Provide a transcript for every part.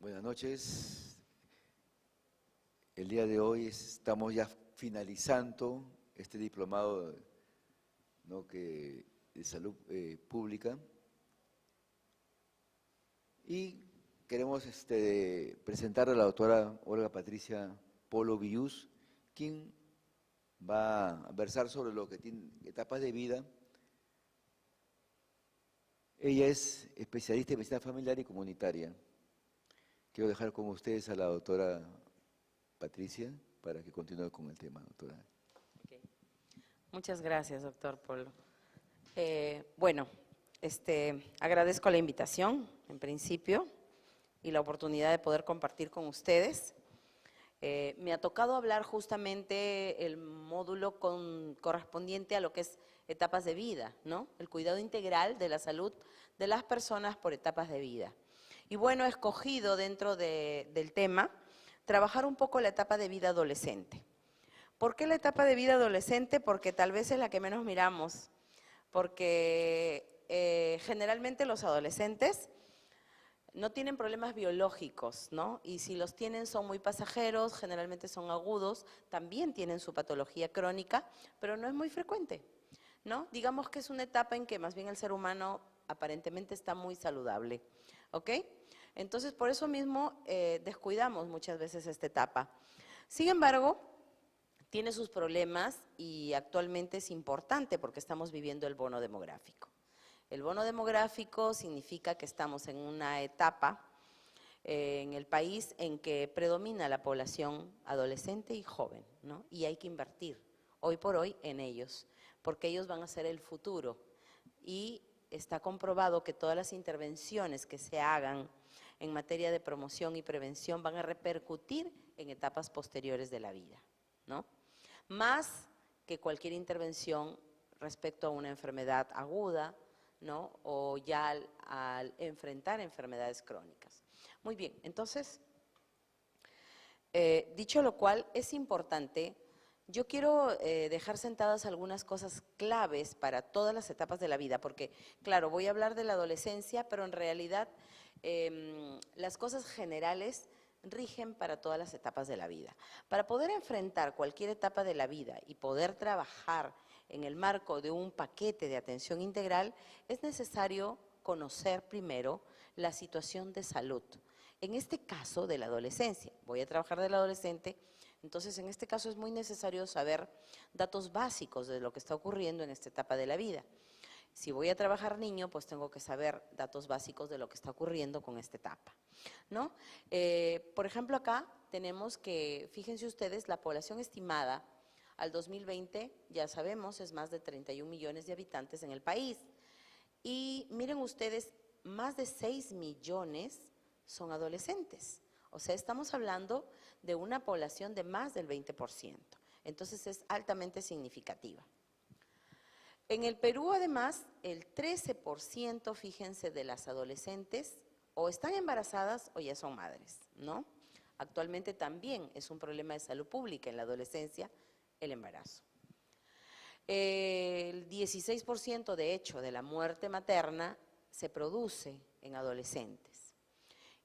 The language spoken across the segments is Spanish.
Buenas noches. El día de hoy estamos ya finalizando este diplomado, ¿no?, de salud pública, y queremos presentar a la doctora Olga Patricia Polo Villús, quien va a versar sobre lo que tiene etapas de vida. Ella es especialista en medicina familiar y comunitaria. Quiero dejar con ustedes a la doctora Patricia para que continúe con el tema, doctora. Okay. Muchas gracias, doctor Polo. Bueno, agradezco la invitación, en principio, y la oportunidad de poder compartir con ustedes. Me ha tocado hablar justamente el módulo correspondiente a lo que es etapas de vida, ¿no? El cuidado integral de la salud de las personas por etapas de vida. Y bueno, he escogido dentro del tema trabajar un poco la etapa de vida adolescente. ¿Por qué la etapa de vida adolescente? Porque tal vez es la que menos miramos, porque generalmente los adolescentes no tienen problemas biológicos, ¿no? Y si los tienen son muy pasajeros, generalmente son agudos, también tienen su patología crónica, pero no es muy frecuente, ¿no? Digamos que es una etapa en que más bien el ser humano aparentemente está muy saludable, ¿ok? Entonces, por eso mismo descuidamos muchas veces esta etapa. Sin embargo, tiene sus problemas y actualmente es importante porque estamos viviendo el bono demográfico. El bono demográfico significa que estamos en una etapa en el país en que predomina la población adolescente y joven, ¿no? Y hay que invertir hoy por hoy en ellos, porque ellos van a ser el futuro. Y está comprobado que todas las intervenciones que se hagan en materia de promoción y prevención van a repercutir en etapas posteriores de la vida, ¿no? Más que cualquier intervención respecto a una enfermedad aguda, ¿no? O ya al enfrentar enfermedades crónicas. Muy bien, entonces, dicho lo cual, es importante, yo quiero dejar sentadas algunas cosas claves para todas las etapas de la vida, porque, claro, voy a hablar de la adolescencia, pero en realidad las cosas generales rigen para todas las etapas de la vida. Para poder enfrentar cualquier etapa de la vida y poder trabajar en el marco de un paquete de atención integral, es necesario conocer primero la situación de salud. En este caso de la adolescencia, voy a trabajar del adolescente, entonces en este caso es muy necesario saber datos básicos de lo que está ocurriendo en esta etapa de la vida. Si voy a trabajar niño, pues tengo que saber datos básicos de lo que está ocurriendo con esta etapa, ¿no? Por ejemplo, acá tenemos que, fíjense ustedes, la población estimada al 2020, ya sabemos, es más de 31 millones de habitantes en el país. Y miren ustedes, más de 6 millones son adolescentes. O sea, estamos hablando de una población de más del 20%. Entonces, es altamente significativa. En el Perú, además, el 13%, fíjense, de las adolescentes o están embarazadas o ya son madres, ¿no? Actualmente también es un problema de salud pública en la adolescencia el embarazo. El 16% de hecho de la muerte materna se produce en adolescentes.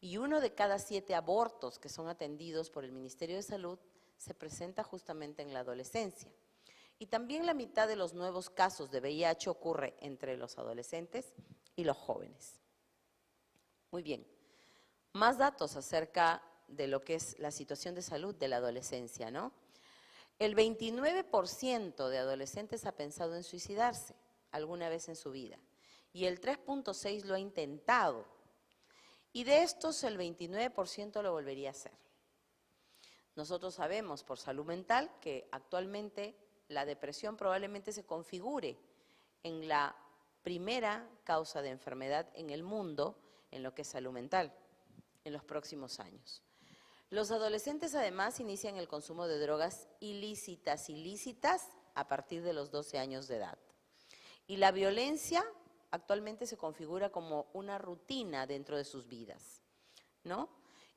Y 1 de cada 7 abortos que son atendidos por el Ministerio de Salud se presenta justamente en la adolescencia. Y también la mitad de los nuevos casos de VIH ocurre entre los adolescentes y los jóvenes. Muy bien, más datos acerca de lo que es la situación de salud de la adolescencia, ¿no? El 29% de adolescentes ha pensado en suicidarse alguna vez en su vida y el 3.6% lo ha intentado. Y de estos el 29% lo volvería a hacer. Nosotros sabemos por salud mental que actualmente la depresión probablemente se configure en la primera causa de enfermedad en el mundo en lo que es salud mental en los próximos años. Los adolescentes además inician el consumo de drogas ilícitas a partir de los 12 años de edad. Y la violencia actualmente se configura como una rutina dentro de sus vidas, ¿no?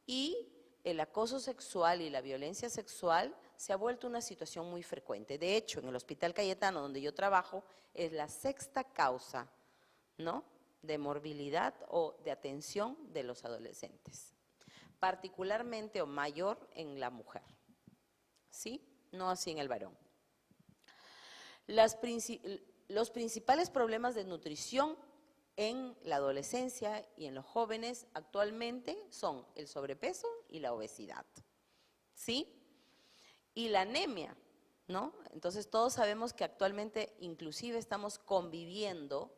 Y el acoso sexual y la violencia sexual se ha vuelto una situación muy frecuente. De hecho, en el Hospital Cayetano, donde yo trabajo, es la 6ª causa, ¿no?, de morbilidad o de atención de los adolescentes. particularmente o mayor en la mujer, ¿sí? No así en el varón. Los principales problemas de nutrición en la adolescencia y en los jóvenes actualmente son el sobrepeso y la obesidad, ¿sí? Y la anemia, ¿no? Entonces todos sabemos que actualmente inclusive estamos conviviendo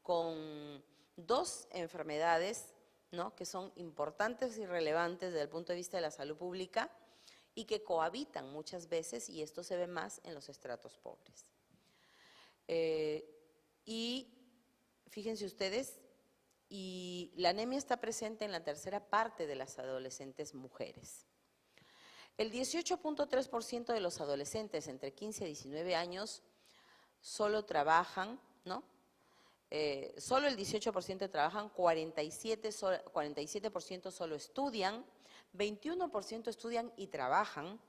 con dos enfermedades, ¿no?, que son importantes y relevantes desde el punto de vista de la salud pública y que cohabitan muchas veces, y esto se ve más en los estratos pobres. Y fíjense ustedes, y la anemia está presente en la tercera parte de las adolescentes mujeres. El 18.3% de los adolescentes entre 15 y 19 años solo trabajan, ¿no? Solo el 18% trabajan, 47% solo estudian, 21% estudian y trabajan,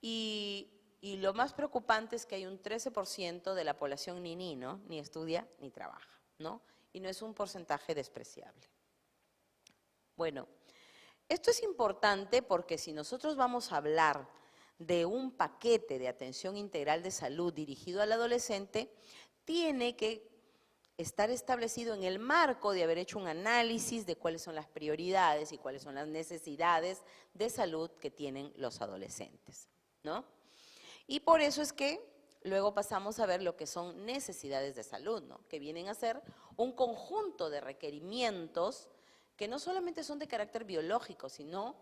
y lo más preocupante es que hay un 13% de la población ¿no?, ni estudia ni trabaja, ¿no? Y no es un porcentaje despreciable. Bueno, esto es importante porque si nosotros vamos a hablar de un paquete de atención integral de salud dirigido al adolescente, tiene que estar establecido en el marco de haber hecho un análisis de cuáles son las prioridades y cuáles son las necesidades de salud que tienen los adolescentes, ¿no? Y por eso es que luego pasamos a ver lo que son necesidades de salud, ¿no?, que vienen a ser un conjunto de requerimientos que no solamente son de carácter biológico, sino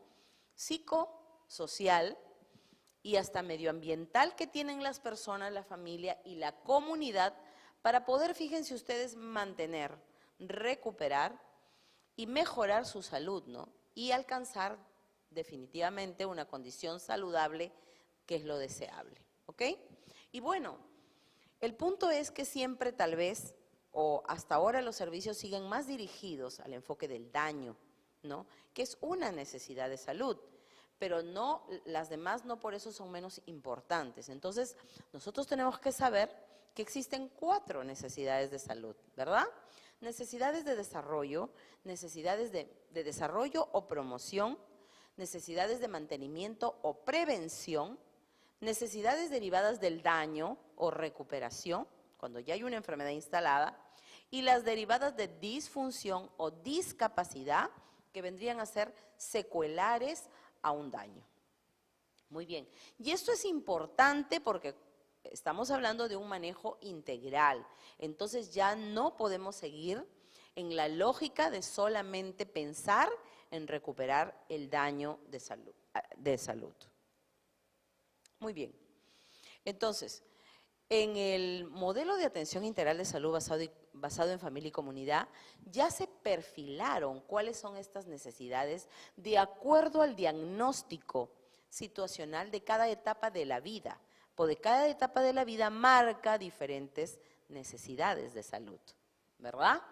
psicosocial y hasta medioambiental que tienen las personas, la familia y la comunidad para poder, fíjense ustedes, mantener, recuperar y mejorar su salud, ¿no?, y alcanzar definitivamente una condición saludable que es lo deseable, ¿ok? Y bueno, el punto es que siempre tal vez, o hasta ahora los servicios siguen más dirigidos al enfoque del daño, ¿no?, que es una necesidad de salud, pero no, las demás no por eso son menos importantes. Entonces, nosotros tenemos que saber que existen 4 necesidades de salud, ¿verdad? Necesidades de desarrollo, necesidades de desarrollo o promoción, necesidades de mantenimiento o prevención, necesidades derivadas del daño o recuperación, cuando ya hay una enfermedad instalada, y las derivadas de disfunción o discapacidad, que vendrían a ser secuelares a un daño. Muy bien, y esto es importante porque estamos hablando de un manejo integral, entonces ya no podemos seguir en la lógica de solamente pensar en recuperar el daño de salud. Muy bien, entonces, en el modelo de atención integral de salud basado en familia y comunidad, ya se perfilaron cuáles son estas necesidades de acuerdo al diagnóstico situacional de cada etapa de la vida, porque cada etapa de la vida marca diferentes necesidades de salud, ¿verdad?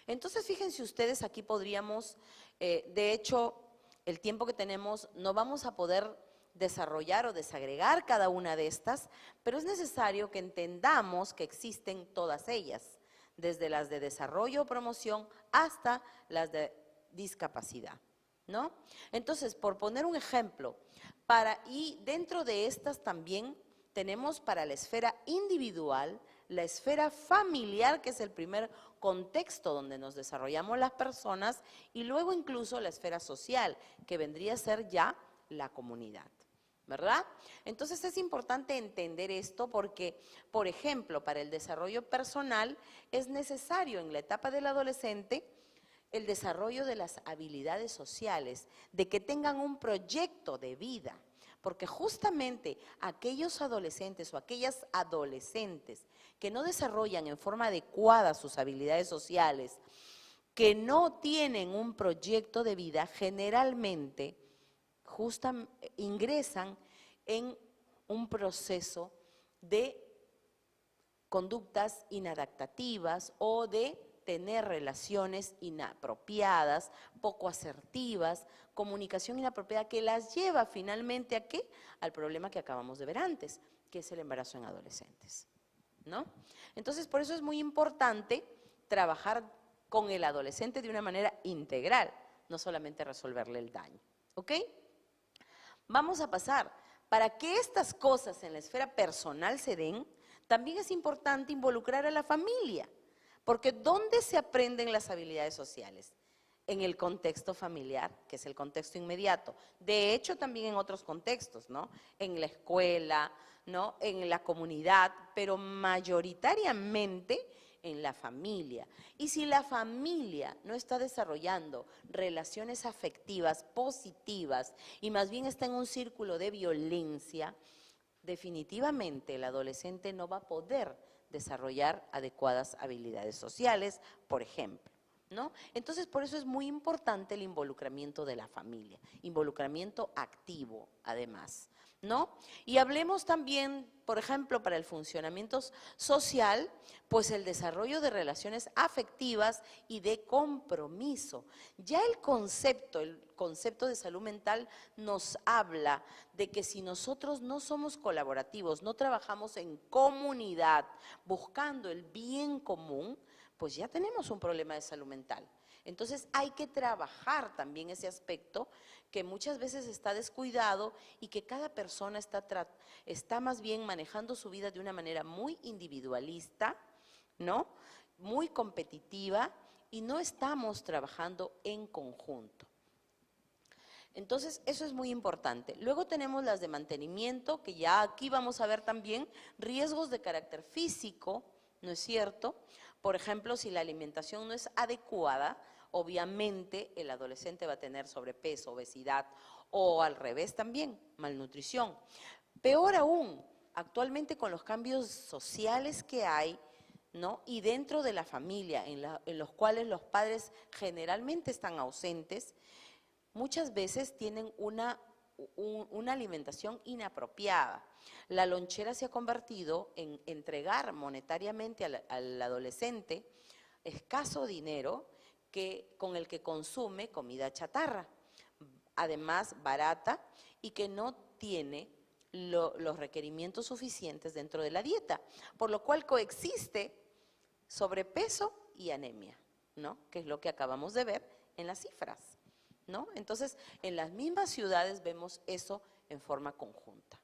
Entonces, fíjense ustedes, aquí podríamos, de hecho, el tiempo que tenemos, no vamos a poder desarrollar o desagregar cada una de estas, pero es necesario que entendamos que existen todas ellas, desde las de desarrollo o promoción hasta las de discapacidad, ¿no? Entonces, por poner un ejemplo, y dentro de estas también tenemos para la esfera individual, la esfera familiar, que es el primer contexto donde nos desarrollamos las personas, y luego incluso la esfera social, que vendría a ser ya la comunidad, ¿verdad? Entonces es importante entender esto porque, por ejemplo, para el desarrollo personal es necesario en la etapa del adolescente el desarrollo de las habilidades sociales, de que tengan un proyecto de vida, porque justamente aquellos adolescentes o aquellas adolescentes que no desarrollan en forma adecuada sus habilidades sociales, que no tienen un proyecto de vida, generalmente ingresan en un proceso de conductas inadaptativas o de tener relaciones inapropiadas, poco asertivas, comunicación inapropiada que las lleva finalmente ¿a qué? Al problema que acabamos de ver antes, que es el embarazo en adolescentes, ¿no? Entonces, por eso es muy importante trabajar con el adolescente de una manera integral, no solamente resolverle el daño. ¿Ok? Vamos a pasar. Para que estas cosas en la esfera personal se den, también es importante involucrar a la familia, porque ¿dónde se aprenden las habilidades sociales? En el contexto familiar, que es el contexto inmediato. De hecho, también en otros contextos, ¿no? En la escuela, ¿no? En la comunidad, pero mayoritariamente en la familia. Y si la familia no está desarrollando relaciones afectivas positivas y más bien está en un círculo de violencia, definitivamente el adolescente no va a poder desarrollar adecuadas habilidades sociales, por ejemplo, ¿no? Entonces, por eso es muy importante el involucramiento de la familia, involucramiento activo, además, ¿no? Y hablemos también, por ejemplo, para el funcionamiento social, pues el desarrollo de relaciones afectivas y de compromiso. Ya el concepto de salud mental nos habla de que si nosotros no somos colaborativos, no trabajamos en comunidad, buscando el bien común, pues ya tenemos un problema de salud mental. Entonces hay que trabajar también ese aspecto que muchas veces está descuidado y que cada persona está más bien manejando su vida de una manera muy individualista, ¿no? Muy competitiva y no estamos trabajando en conjunto. Entonces, eso es muy importante. Luego tenemos las de mantenimiento, que ya aquí vamos a ver también riesgos de carácter físico, ¿no es cierto? Por ejemplo, si la alimentación no es adecuada, obviamente el adolescente va a tener sobrepeso, obesidad o al revés también, malnutrición. Peor aún, actualmente con los cambios sociales que hay, ¿no? Y dentro de la familia, en los cuales los padres generalmente están ausentes, muchas veces tienen una alimentación inapropiada. La lonchera se ha convertido en entregar monetariamente al adolescente escaso dinero con el que consume comida chatarra, además barata y que no tiene los requerimientos suficientes dentro de la dieta, por lo cual coexiste sobrepeso y anemia, ¿no? Que es lo que acabamos de ver en las cifras, ¿no? Entonces, en las mismas ciudades vemos eso en forma conjunta,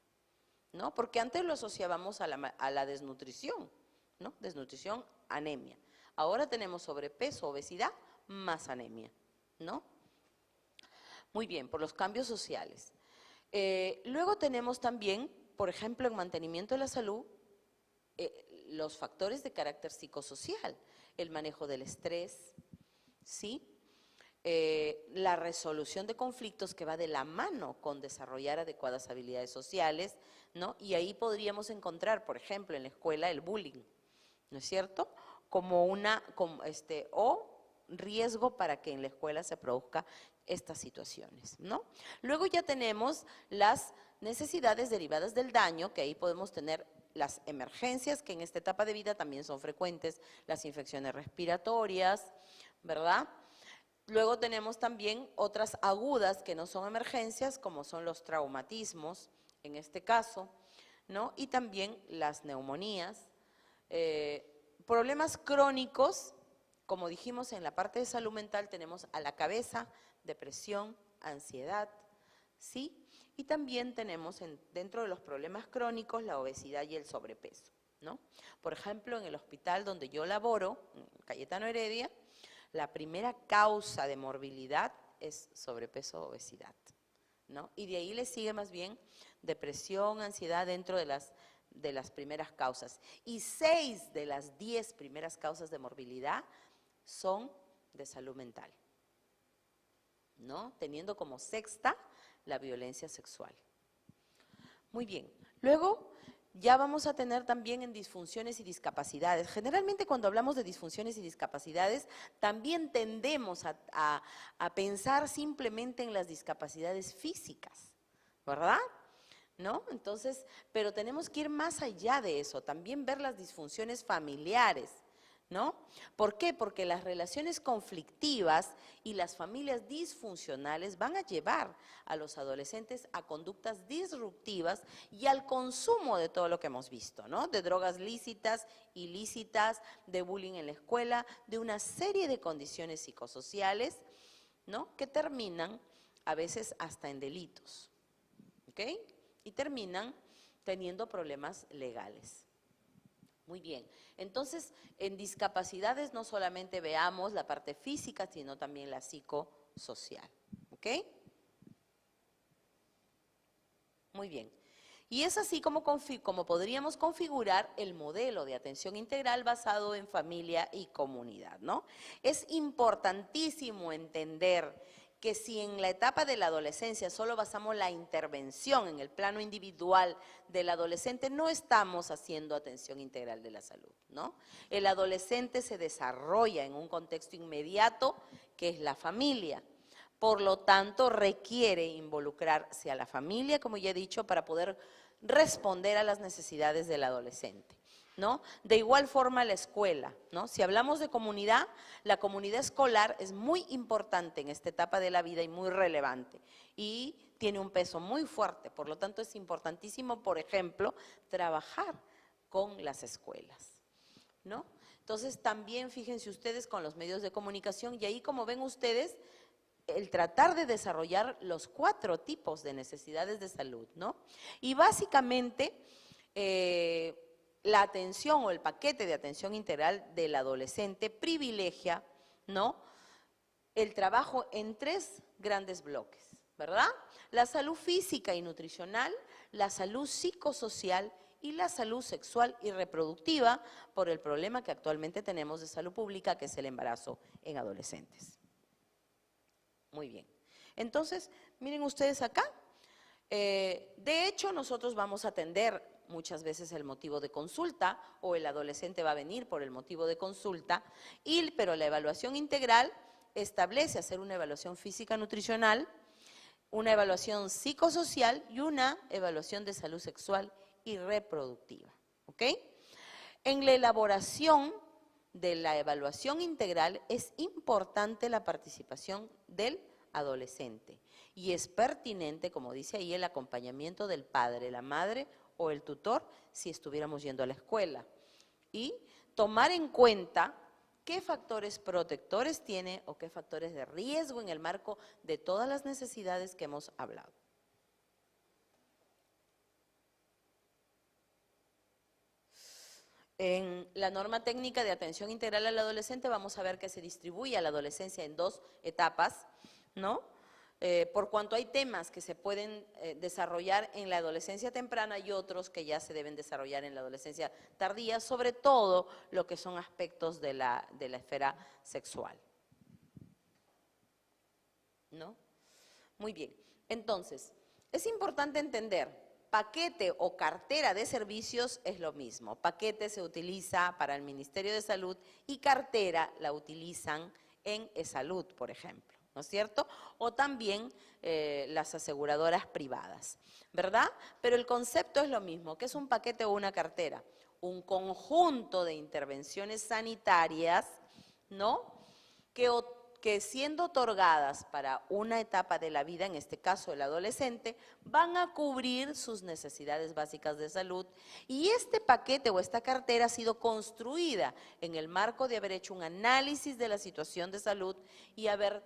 ¿no? Porque antes lo asociábamos a la desnutrición, ¿no? Desnutrición, anemia. Ahora tenemos sobrepeso, obesidad, más anemia, ¿no? Muy bien, por los cambios sociales. Luego tenemos también, por ejemplo, en mantenimiento de la salud, los factores de carácter psicosocial, el manejo del estrés, ¿sí? La resolución de conflictos que va de la mano con desarrollar adecuadas habilidades sociales, ¿no? Y ahí podríamos encontrar, por ejemplo, en la escuela el bullying, ¿no es cierto? O riesgo para que en la escuela se produzcan estas situaciones, ¿no? Luego ya tenemos las necesidades derivadas del daño, que ahí podemos tener las emergencias, que en esta etapa de vida también son frecuentes, las infecciones respiratorias, ¿verdad? Luego tenemos también otras agudas que no son emergencias, como son los traumatismos, en este caso, ¿no? Y también las neumonías, problemas crónicos, como dijimos en la parte de salud mental, tenemos a la cabeza, depresión, ansiedad, ¿sí? Y también tenemos dentro de los problemas crónicos la obesidad y el sobrepeso, ¿no? Por ejemplo, en el hospital donde yo laboro, en Cayetano Heredia, la primera causa de morbilidad es sobrepeso o obesidad, ¿no? Y de ahí le sigue más bien depresión, ansiedad dentro de las primeras causas. Y 6 de las 10 primeras causas de morbilidad son de salud mental, ¿no? Teniendo como sexta la violencia sexual. Muy bien. Luego ya vamos a tener también en disfunciones y discapacidades. Generalmente cuando hablamos de disfunciones y discapacidades, también tendemos a pensar simplemente en las discapacidades físicas, ¿verdad? ¿No? Entonces, pero tenemos que ir más allá de eso, también ver las disfunciones familiares, ¿no? ¿Por qué? Porque las relaciones conflictivas y las familias disfuncionales van a llevar a los adolescentes a conductas disruptivas y al consumo de todo lo que hemos visto, ¿no? De drogas lícitas, ilícitas, de bullying en la escuela, de una serie de condiciones psicosociales, ¿no? Que terminan a veces hasta en delitos, ¿ok? Y terminan teniendo problemas legales. Muy bien, entonces en discapacidades no solamente veamos la parte física, sino también la psicosocial, ¿ok? Muy bien. Y es así como podríamos configurar el modelo de atención integral basado en familia y comunidad, ¿no? Es importantísimo entender que si en la etapa de la adolescencia solo basamos la intervención en el plano individual del adolescente, no estamos haciendo atención integral de la salud, ¿no? El adolescente se desarrolla en un contexto inmediato que es la familia. Por lo tanto, requiere involucrarse a la familia, como ya he dicho, para poder responder a las necesidades del adolescente, ¿no? De igual forma la escuela, ¿no? Si hablamos de comunidad, la comunidad escolar es muy importante en esta etapa de la vida y muy relevante y tiene un peso muy fuerte, por lo tanto es importantísimo, por ejemplo, trabajar con las escuelas, ¿no? Entonces también fíjense ustedes con los medios de comunicación y ahí como ven ustedes, el tratar de desarrollar los 4 tipos de necesidades de salud, ¿no? Y básicamente la atención o el paquete de atención integral del adolescente privilegia, ¿no?, el trabajo en 3 grandes bloques, ¿verdad? La salud física y nutricional, la salud psicosocial y la salud sexual y reproductiva por el problema que actualmente tenemos de salud pública, que es el embarazo en adolescentes. Muy bien. Entonces, miren ustedes acá, de hecho nosotros vamos a atender muchas veces el motivo de consulta o el adolescente va a venir por el motivo de consulta, pero la evaluación integral establece hacer una evaluación física nutricional, una evaluación psicosocial y una evaluación de salud sexual y reproductiva, ¿ok? En la elaboración de la evaluación integral es importante la participación del adolescente y es pertinente, como dice ahí, el acompañamiento del padre, la madre o el tutor si estuviéramos yendo a la escuela y tomar en cuenta qué factores protectores tiene o qué factores de riesgo en el marco de todas las necesidades que hemos hablado. En la norma técnica de atención integral al adolescente vamos a ver que se distribuye a la adolescencia en 2 etapas, ¿no? Por cuanto hay temas que se pueden desarrollar en la adolescencia temprana y otros que ya se deben desarrollar en la adolescencia tardía, sobre todo lo que son aspectos de la esfera sexual, ¿no? Muy bien, entonces, es importante entender. Paquete o cartera de servicios es lo mismo. Paquete se utiliza para el Ministerio de Salud y cartera la utilizan en eSalud, por ejemplo, ¿no es cierto? O también las aseguradoras privadas, ¿verdad? Pero el concepto es lo mismo. ¿Qué es un paquete o una cartera? Un conjunto de intervenciones sanitarias, ¿no?, que siendo otorgadas para una etapa de la vida, en este caso el adolescente, van a cubrir sus necesidades básicas de salud y este paquete o esta cartera ha sido construida en el marco de haber hecho un análisis de la situación de salud y haber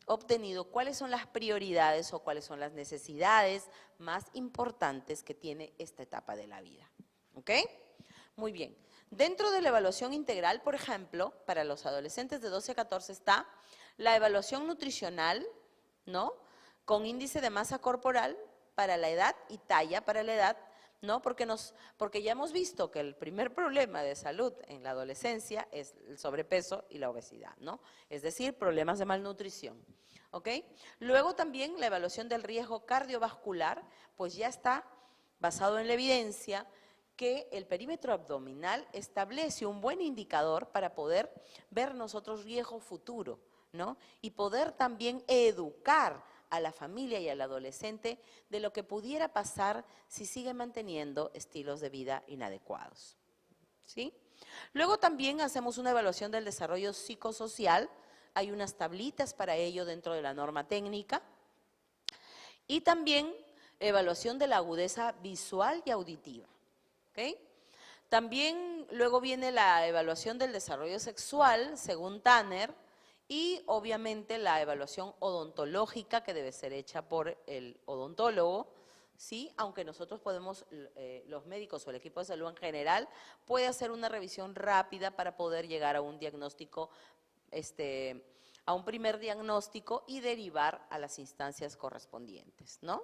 obtenido cuáles son las prioridades o cuáles son las necesidades más importantes que tiene esta etapa de la vida. ¿Ok? Muy bien. Dentro de la evaluación integral, por ejemplo, para los adolescentes de 12 a 14 está la evaluación nutricional, ¿no?, con índice de masa corporal para la edad y talla para la edad, ¿no? Porque ya hemos visto que el primer problema de salud en la adolescencia es el sobrepeso y la obesidad, ¿no? Es decir, problemas de malnutrición, ¿ok? Luego también la evaluación del riesgo cardiovascular, pues ya está basado en la evidencia que el perímetro abdominal establece un buen indicador para poder ver nosotros riesgo futuro, ¿no? Y poder también educar a la familia y al adolescente de lo que pudiera pasar si sigue manteniendo estilos de vida inadecuados, ¿sí? Luego también hacemos una evaluación del desarrollo psicosocial, hay unas tablitas para ello dentro de la norma técnica, y también evaluación de la agudeza visual y auditiva. ¿Okay? También luego viene la evaluación del desarrollo sexual, según Tanner, y obviamente la evaluación odontológica que debe ser hecha por el odontólogo, ¿sí? Aunque nosotros podemos, los médicos o el equipo de salud en general, puede hacer una revisión rápida para poder llegar a un diagnóstico, a un primer diagnóstico y derivar a las instancias correspondientes, ¿no?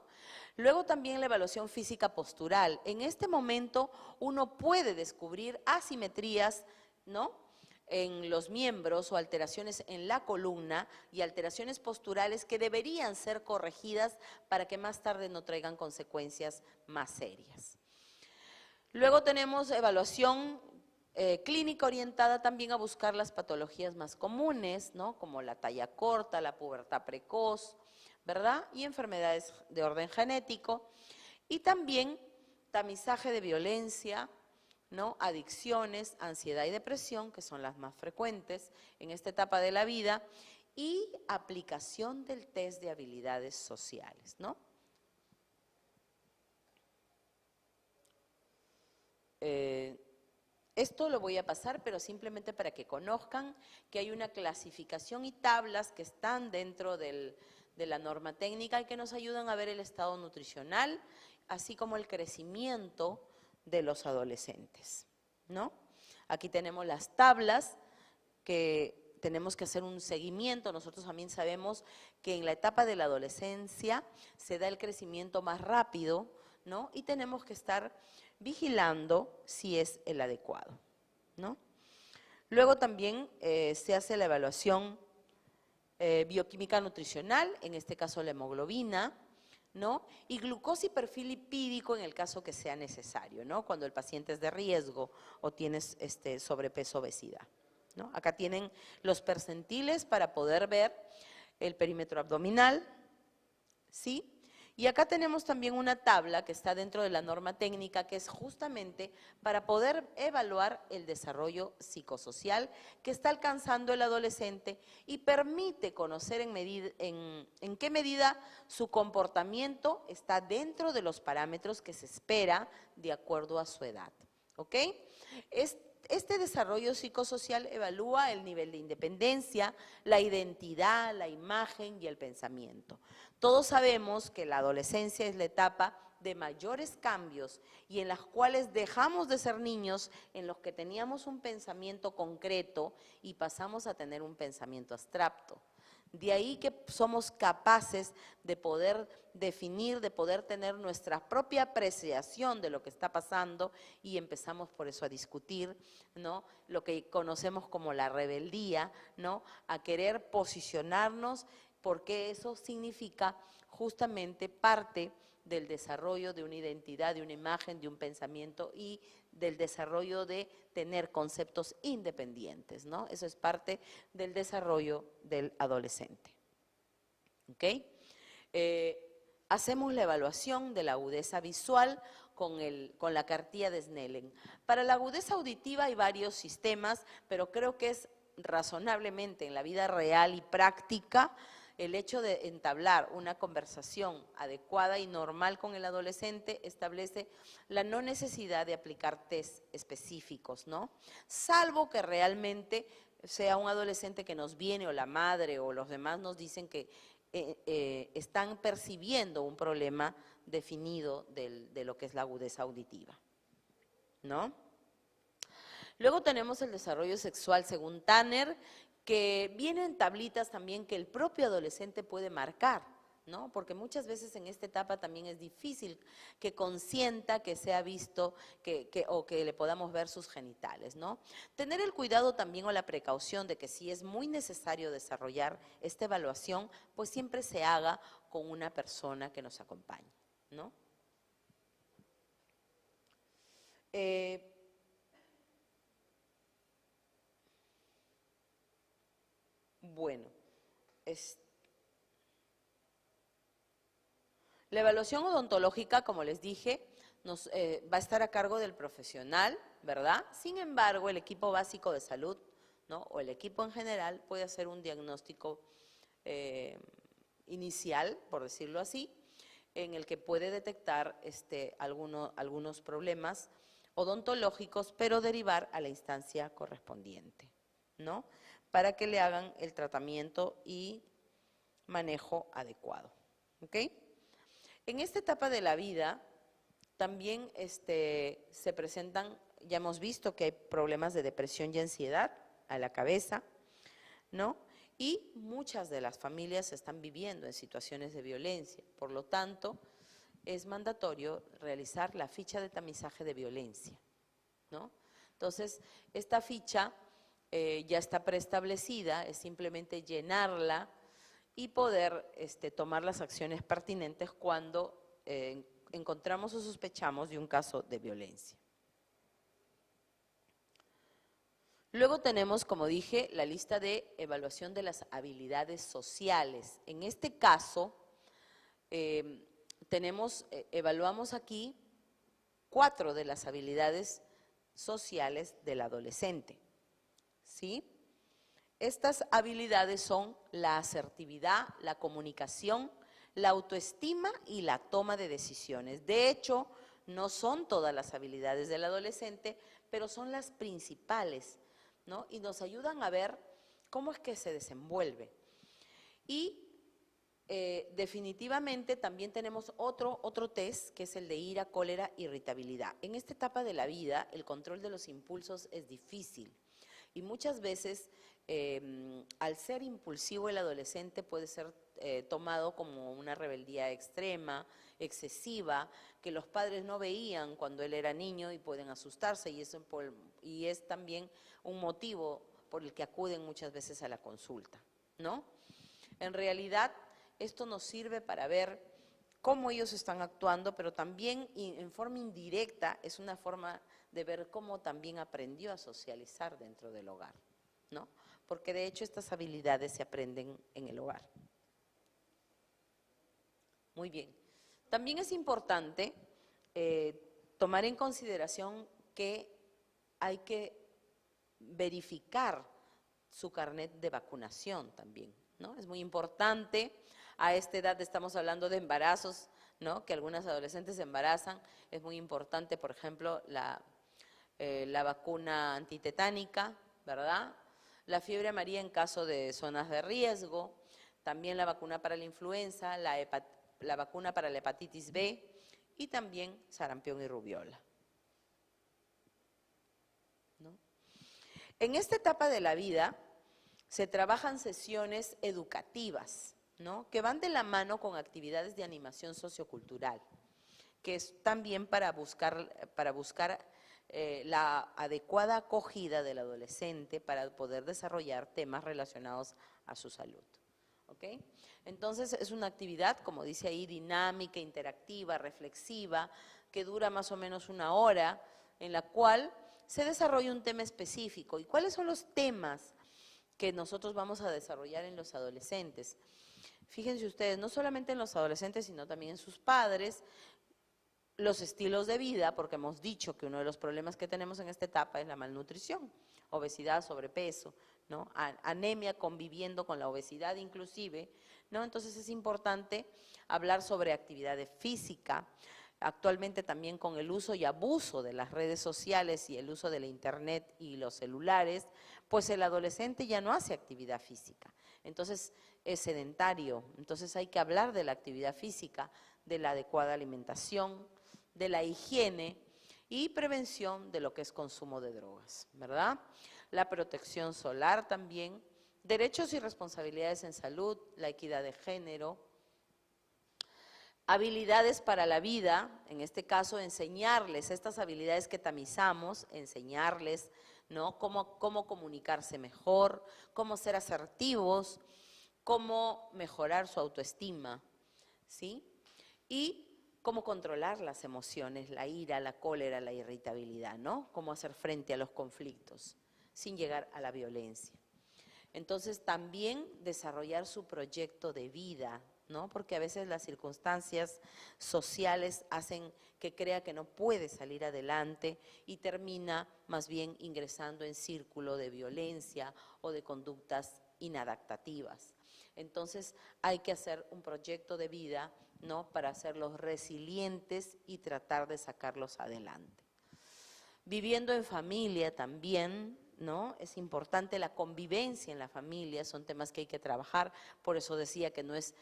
Luego también la evaluación física postural. En este momento uno puede descubrir asimetrías, ¿no?, en los miembros o alteraciones en la columna y alteraciones posturales que deberían ser corregidas para que más tarde no traigan consecuencias más serias. Luego tenemos evaluación clínica orientada también a buscar las patologías más comunes, ¿no?, como la talla corta, la pubertad precoz, ¿verdad?, y enfermedades de orden genético, y también tamizaje de violencia, ¿no?, adicciones, ansiedad y depresión, que son las más frecuentes en esta etapa de la vida, y aplicación del test de habilidades sociales, ¿no? Esto lo voy a pasar, pero simplemente para que conozcan que hay una clasificación y tablas que están dentro de la norma técnica y que nos ayudan a ver el estado nutricional, así como el crecimiento de los adolescentes, ¿no? Aquí tenemos las tablas que tenemos que hacer un seguimiento. Nosotros también sabemos que en la etapa de la adolescencia se da el crecimiento más rápido, ¿no? Y tenemos que estar vigilando si es el adecuado, ¿no? Luego también se hace la evaluación bioquímica nutricional, en este caso la hemoglobina, ¿no?, y glucosa y perfil lipídico en el caso que sea necesario, ¿no?, cuando el paciente es de riesgo o tiene sobrepeso, obesidad, ¿no? Acá tienen los percentiles para poder ver el perímetro abdominal, ¿sí? Y acá tenemos también una tabla que está dentro de la norma técnica que es justamente para poder evaluar el desarrollo psicosocial que está alcanzando el adolescente y permite conocer en qué medida su comportamiento está dentro de los parámetros que se espera de acuerdo a su edad, ¿ok? Este desarrollo psicosocial evalúa el nivel de independencia, la identidad, la imagen y el pensamiento. Todos sabemos que la adolescencia es la etapa de mayores cambios y en las cuales dejamos de ser niños en los que teníamos un pensamiento concreto y pasamos a tener un pensamiento abstracto. De ahí que somos capaces de poder definir, de poder tener nuestra propia apreciación de lo que está pasando y empezamos por eso a discutir, ¿no?, lo que conocemos como la rebeldía, ¿no?, a querer posicionarnos porque eso significa justamente parte del desarrollo de una identidad, de una imagen, de un pensamiento y del desarrollo de tener conceptos independientes, ¿no? Eso es parte del desarrollo del adolescente. ¿Ok? Hacemos la evaluación de la agudeza visual con la cartilla de Snellen. Para la agudeza auditiva hay varios sistemas, pero creo que es razonablemente en la vida real y práctica el hecho de entablar una conversación adecuada y normal con el adolescente establece la no necesidad de aplicar test específicos, ¿no? Salvo que realmente sea un adolescente que nos viene o la madre o los demás nos dicen que están percibiendo un problema definido de lo que es la agudeza auditiva, ¿no? Luego tenemos el desarrollo sexual según Tanner, que vienen tablitas también que el propio adolescente puede marcar, ¿no? Porque muchas veces en esta etapa también es difícil que consienta que sea visto o que le podamos ver sus genitales, ¿no? Tener el cuidado también o la precaución de que si es muy necesario desarrollar esta evaluación, pues siempre se haga con una persona que nos acompañe, ¿no? Bueno, la evaluación odontológica, como les dije, va a estar a cargo del profesional, ¿verdad? Sin embargo, el equipo básico de salud, ¿no?, o el equipo en general puede hacer un diagnóstico inicial, por decirlo así, en el que puede detectar algunos problemas odontológicos, pero derivar a la instancia correspondiente, ¿no? para que le hagan el tratamiento y manejo adecuado. ¿Ok? En esta etapa de la vida también se presentan, ya hemos visto que hay problemas de depresión y ansiedad a la cabeza, ¿no? Y muchas de las familias están viviendo en situaciones de violencia. Por lo tanto, es mandatorio realizar la ficha de tamizaje de violencia, ¿no? Entonces, esta ficha ya está preestablecida, es simplemente llenarla y poder tomar las acciones pertinentes cuando encontramos o sospechamos de un caso de violencia. Luego tenemos, como dije, la lista de evaluación de las habilidades sociales. En este caso, evaluamos aquí 4 de las habilidades sociales del adolescente, ¿sí? Estas habilidades son la asertividad, la comunicación, la autoestima y la toma de decisiones. De hecho, no son todas las habilidades del adolescente, pero son las principales, ¿no? Y nos ayudan a ver cómo es que se desenvuelve. Y definitivamente también tenemos otro test, que es el de ira, cólera, irritabilidad. En esta etapa de la vida, el control de los impulsos es difícil. Y muchas veces, al ser impulsivo el adolescente puede ser tomado como una rebeldía extrema, excesiva, que los padres no veían cuando él era niño y pueden asustarse, y es también un motivo por el que acuden muchas veces a la consulta, ¿no? En realidad, esto nos sirve para ver cómo ellos están actuando, pero también en forma indirecta es una forma de ver cómo también aprendió a socializar dentro del hogar, ¿no? Porque de hecho estas habilidades se aprenden en el hogar. Muy bien. También es importante tomar en consideración que hay que verificar su carnet de vacunación también, ¿no? Es muy importante. A esta edad estamos hablando de embarazos, ¿no? Que algunas adolescentes se embarazan. Es muy importante, por ejemplo, la vacuna antitetánica, ¿verdad? La fiebre amarilla en caso de zonas de riesgo, también la vacuna para la influenza, la vacuna para la hepatitis B y también sarampión y rubiola, ¿no? En esta etapa de la vida se trabajan sesiones educativas, ¿no? Que van de la mano con actividades de animación sociocultural, que es también para buscar la adecuada acogida del adolescente para poder desarrollar temas relacionados a su salud. ¿Ok? Entonces, es una actividad, como dice ahí, dinámica, interactiva, reflexiva, que dura más o menos 1 hora, en la cual se desarrolla un tema específico. ¿Y cuáles son los temas que nosotros vamos a desarrollar en los adolescentes? Fíjense ustedes, no solamente en los adolescentes, sino también en sus padres, los estilos de vida, porque hemos dicho que uno de los problemas que tenemos en esta etapa es la malnutrición, obesidad, sobrepeso, ¿no? Anemia conviviendo con la obesidad inclusive, ¿no? Entonces es importante hablar sobre actividad física. Actualmente también con el uso y abuso de las redes sociales y el uso de la internet y los celulares, pues el adolescente ya no hace actividad física. Entonces es sedentario, entonces hay que hablar de la actividad física, de la adecuada alimentación, de la higiene y prevención de lo que es consumo de drogas, ¿verdad? La protección solar también, derechos y responsabilidades en salud, la equidad de género, habilidades para la vida, en este caso enseñarles estas habilidades que tamizamos, enseñarles, ¿no? Cómo comunicarse mejor, cómo ser asertivos, cómo mejorar su autoestima, ¿sí? Y cómo controlar las emociones, la ira, la cólera, la irritabilidad, ¿no? Cómo hacer frente a los conflictos sin llegar a la violencia. Entonces, también desarrollar su proyecto de vida, ¿no? Porque a veces las circunstancias sociales hacen que crea que no puede salir adelante y termina más bien ingresando en círculo de violencia o de conductas inadaptativas. Entonces, hay que hacer un proyecto de vida, ¿no? Para hacerlos resilientes y tratar de sacarlos adelante. Viviendo en familia también, ¿no? Es importante la convivencia en la familia, son temas que hay que trabajar, por eso decía que no es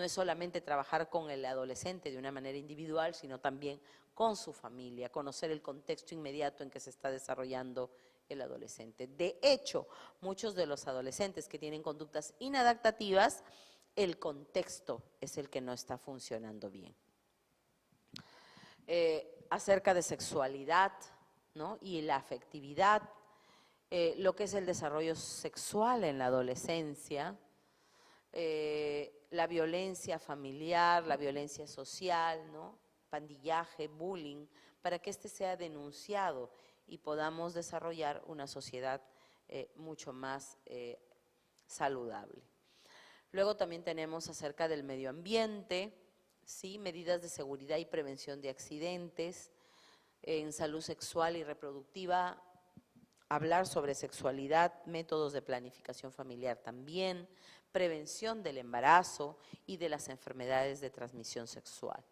solamente trabajar con el adolescente de una manera individual, sino también con su familia, conocer el contexto inmediato en que se está desarrollando el adolescente. De hecho, muchos de los adolescentes que tienen conductas inadaptativas, el contexto es el que no está funcionando bien. Acerca de sexualidad, ¿no? Y la afectividad, lo que es el desarrollo sexual en la adolescencia, la violencia familiar, la violencia social, ¿no? Pandillaje, bullying, para que este sea denunciado y podamos desarrollar una sociedad mucho más saludable. Luego también tenemos acerca del medio ambiente, ¿sí? Medidas de seguridad y prevención de accidentes, en salud sexual y reproductiva, hablar sobre sexualidad, métodos de planificación familiar también, prevención del embarazo y de las enfermedades de transmisión sexual.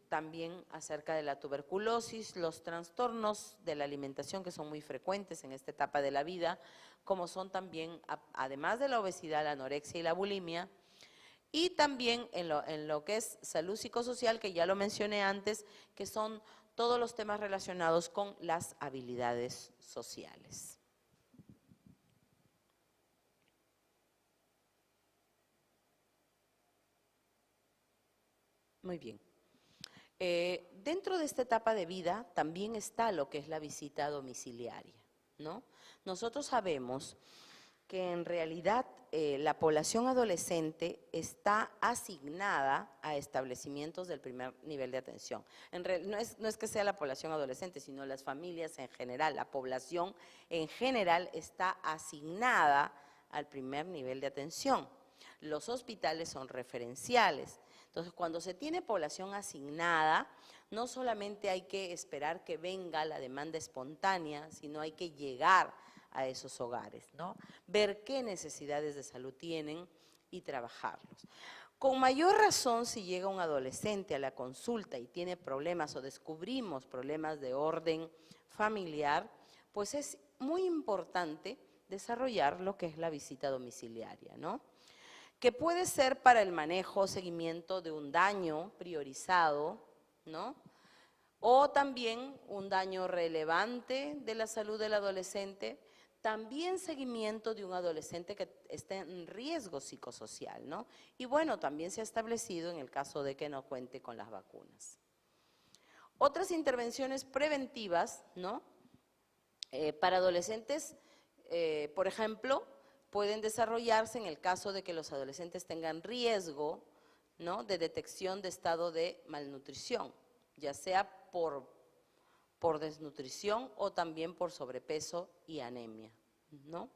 También acerca de la tuberculosis, los trastornos de la alimentación que son muy frecuentes en esta etapa de la vida, como son también, además de la obesidad, la anorexia y la bulimia, y también en lo que es salud psicosocial, que ya lo mencioné antes, que son todos los temas relacionados con las habilidades sociales. Muy bien. Dentro de esta etapa de vida también está lo que es la visita domiciliaria, ¿no? Nosotros sabemos que en realidad la población adolescente está asignada a establecimientos del primer nivel de atención. No es que sea la población adolescente, sino las familias en general. La población en general está asignada al primer nivel de atención. Los hospitales son referenciales. Entonces, cuando se tiene población asignada, no solamente hay que esperar que venga la demanda espontánea, sino hay que llegar a esos hogares, ¿no? Ver qué necesidades de salud tienen y trabajarlos. Con mayor razón, si llega un adolescente a la consulta y tiene problemas o descubrimos problemas de orden familiar, pues es muy importante desarrollar lo que es la visita domiciliaria, ¿no? Que puede ser para el manejo o seguimiento de un daño priorizado, ¿no? O también un daño relevante de la salud del adolescente, también seguimiento de un adolescente que esté en riesgo psicosocial, ¿no? Y bueno, también se ha establecido en el caso de que no cuente con las vacunas. Otras intervenciones preventivas, ¿no? Para adolescentes, por ejemplo, pueden desarrollarse en el caso de que los adolescentes tengan riesgo, ¿no? De detección de estado de malnutrición, ya sea por desnutrición o también por sobrepeso y anemia, ¿no?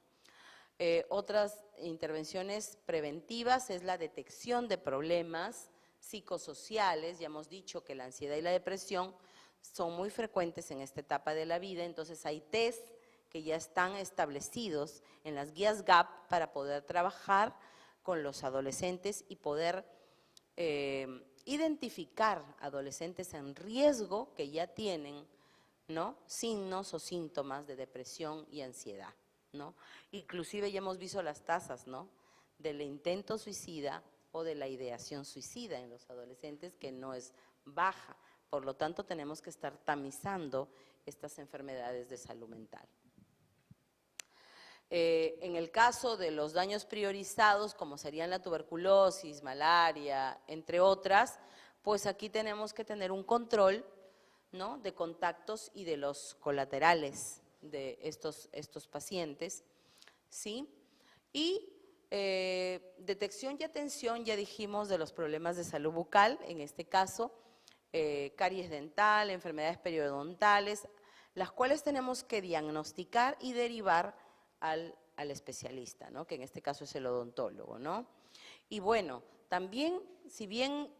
Otras intervenciones preventivas es la detección de problemas psicosociales. Ya hemos dicho que la ansiedad y la depresión son muy frecuentes en esta etapa de la vida, entonces hay test que ya están establecidos en las guías GAP para poder trabajar con los adolescentes y poder identificar adolescentes en riesgo que ya tienen, ¿no? Signos o síntomas de depresión y ansiedad, ¿no? Inclusive ya hemos visto las tasas, ¿no? Del intento suicida o de la ideación suicida en los adolescentes, que no es baja. Por lo tanto, tenemos que estar tamizando estas enfermedades de salud mental. En el caso de los daños priorizados, como serían la tuberculosis, malaria, entre otras, pues aquí tenemos que tener un control, ¿no? De contactos y de los colaterales de estos pacientes, ¿sí? Y detección y atención, ya dijimos, de los problemas de salud bucal, en este caso, caries dental, enfermedades periodontales, las cuales tenemos que diagnosticar y derivar al especialista, ¿no? Que en este caso es el odontólogo, ¿no? Y bueno, también, si bien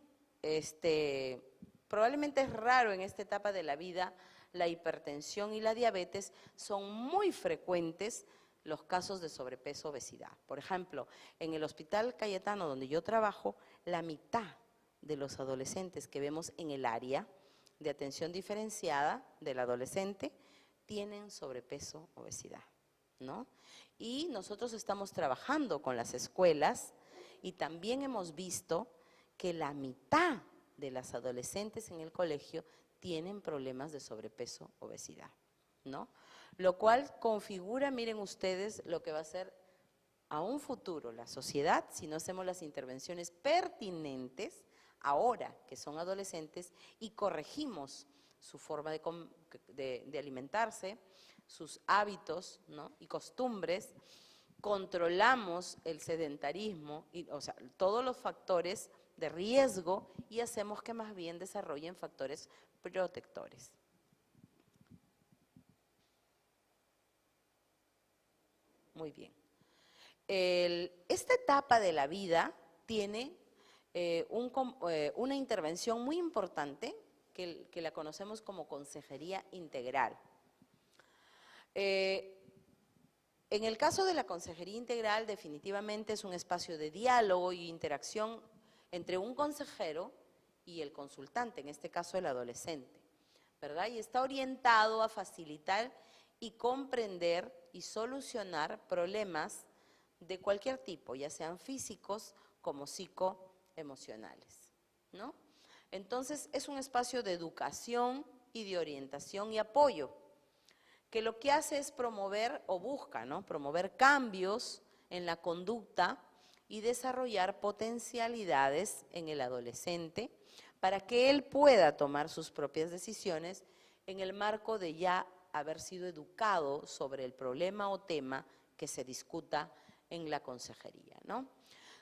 probablemente es raro en esta etapa de la vida, la hipertensión y la diabetes, son muy frecuentes los casos de sobrepeso, obesidad. Por ejemplo, en el Hospital Cayetano, donde yo trabajo, la mitad de los adolescentes que vemos en el área de atención diferenciada del adolescente tienen sobrepeso, obesidad, ¿no? Y nosotros estamos trabajando con las escuelas y también hemos visto que la mitad de las adolescentes en el colegio tienen problemas de sobrepeso, obesidad, ¿no? Lo cual configura, miren ustedes, lo que va a ser a un futuro la sociedad si no hacemos las intervenciones pertinentes ahora que son adolescentes y corregimos su forma de alimentarse, sus hábitos, ¿no? y costumbres, controlamos el sedentarismo, o sea, todos los factores de riesgo y hacemos que más bien desarrollen factores protectores. Muy bien. Esta etapa de la vida tiene una intervención muy importante que la conocemos como consejería integral. En el caso de la consejería integral, definitivamente es un espacio de diálogo y interacción entre un consejero y el consultante, en este caso el adolescente, ¿verdad? Y está orientado a facilitar y comprender y solucionar problemas de cualquier tipo, ya sean físicos como psicoemocionales, ¿no? Entonces, es un espacio de educación y de orientación y apoyo, que lo que hace es promover o busca, ¿no? Promover cambios en la conducta y desarrollar potencialidades en el adolescente para que él pueda tomar sus propias decisiones en el marco de ya haber sido educado sobre el problema o tema que se discuta en la consejería, ¿no?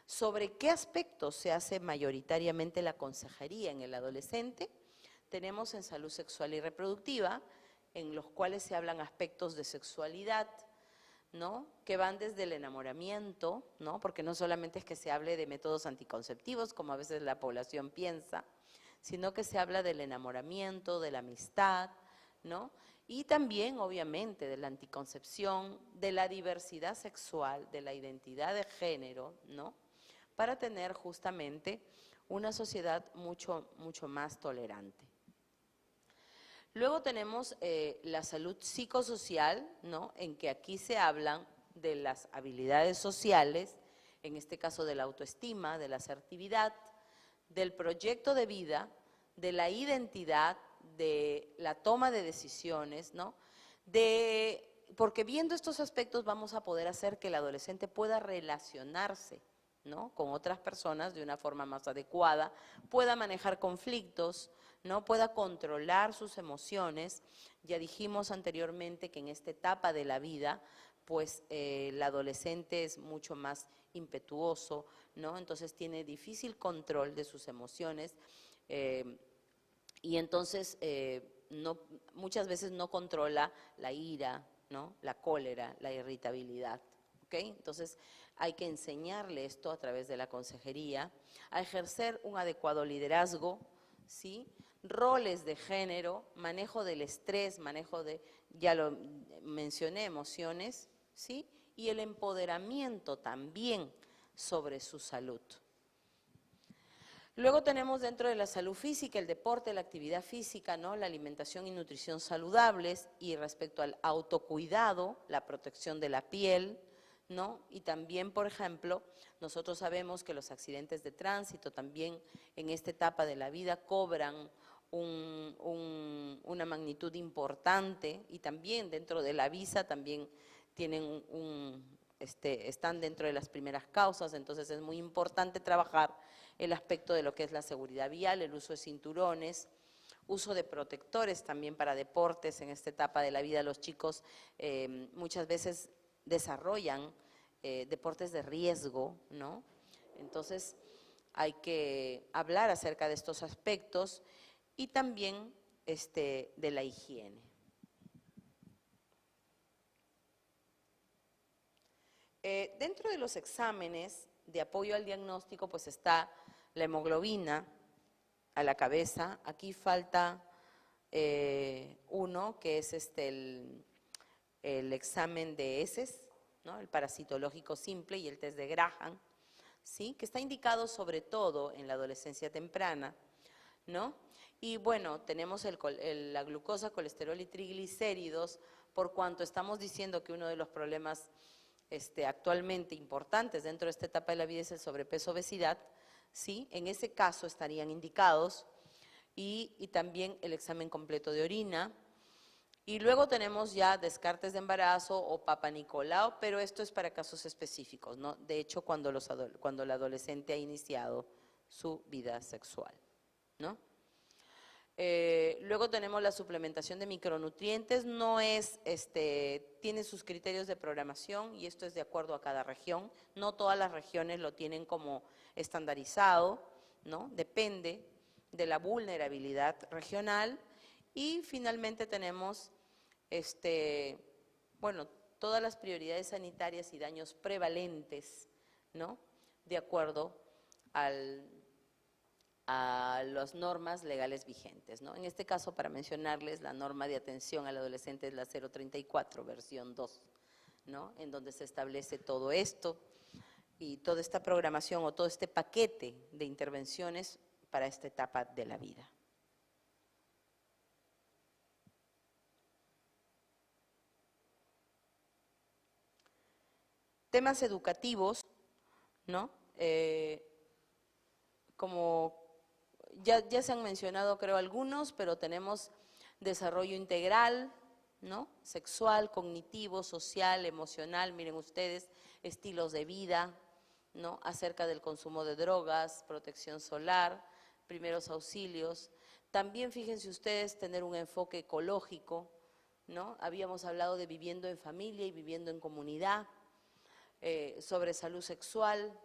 ¿Sobre qué aspectos se hace mayoritariamente la consejería en el adolescente? Tenemos en salud sexual y reproductiva, en los cuales se hablan aspectos de sexualidad, ¿no? Que van desde el enamoramiento, ¿no? Porque no solamente es que se hable de métodos anticonceptivos, como a veces la población piensa, sino que se habla del enamoramiento, de la amistad, ¿no? Y también, obviamente, de la anticoncepción, de la diversidad sexual, de la identidad de género, ¿no? Para tener justamente una sociedad mucho más tolerante. Luego tenemos la salud psicosocial, ¿no? En que aquí se hablan de las habilidades sociales, en este caso de la autoestima, de la asertividad, del proyecto de vida, de la identidad, de la toma de decisiones, ¿no? Porque viendo estos aspectos vamos a poder hacer que el adolescente pueda relacionarse, ¿no? con otras personas de una forma más adecuada, pueda manejar conflictos, ¿no? pueda controlar sus emociones. Ya dijimos anteriormente que en esta etapa de la vida, pues el adolescente es mucho más impetuoso, ¿no? Entonces tiene difícil control de sus emociones y entonces muchas veces no controla la ira, ¿no? la cólera, la irritabilidad. ¿Okay? Entonces, hay que enseñarle esto a través de la consejería, a ejercer un adecuado liderazgo, ¿sí? roles de género, manejo del estrés, manejo de, ya lo mencioné, emociones, ¿sí? y el empoderamiento también sobre su salud. Luego tenemos dentro de la salud física, el deporte, la actividad física, ¿no? la alimentación y nutrición saludables, y respecto al autocuidado, la protección de la piel, ¿no? Y también, por ejemplo, nosotros sabemos que los accidentes de tránsito también en esta etapa de la vida cobran una magnitud importante, y también dentro de la visa también tienen están dentro de las primeras causas. Entonces es muy importante trabajar el aspecto de lo que es la seguridad vial, el uso de cinturones, uso de protectores también para deportes. En esta etapa de la vida los chicos muchas veces desarrollan deportes de riesgo, ¿no? Entonces hay que hablar acerca de estos aspectos y también de la higiene. Dentro de los exámenes de apoyo al diagnóstico, pues está la hemoglobina a la cabeza. Aquí falta uno, que es el examen de heces, ¿no? el parasitológico simple y el test de Graham, ¿sí? que está indicado sobre todo en la adolescencia temprana. ¿no? Y bueno, tenemos la glucosa, colesterol y triglicéridos, por cuanto estamos diciendo que uno de los problemas actualmente importantes dentro de esta etapa de la vida es el sobrepeso, obesidad, ¿sí? En ese caso estarían indicados y también el examen completo de orina. Y luego tenemos ya descartes de embarazo o Papa Nicolau, pero esto es para casos específicos, ¿no? De hecho, cuando el adolescente ha iniciado su vida sexual, ¿no? Luego tenemos la suplementación de micronutrientes, no es, tiene sus criterios de programación y esto es de acuerdo a cada región, no todas las regiones lo tienen como estandarizado, ¿no? Depende de la vulnerabilidad regional. Y finalmente tenemos, bueno, todas las prioridades sanitarias y daños prevalentes, ¿no? De acuerdo a las normas legales vigentes, ¿no? En este caso, para mencionarles, la norma de atención al adolescente es la 034, versión 2, ¿no? En donde se establece todo esto y toda esta programación o todo este paquete de intervenciones para esta etapa de la vida. Temas educativos, ¿no? Como ya se han mencionado, creo, algunos, pero tenemos desarrollo integral, ¿no? Sexual, cognitivo, social, emocional, miren ustedes, estilos de vida, ¿no? Acerca del consumo de drogas, protección solar, primeros auxilios. También, fíjense ustedes, tener un enfoque ecológico, ¿no? Habíamos hablado de viviendo en familia y viviendo en comunidad. Sobre salud sexual,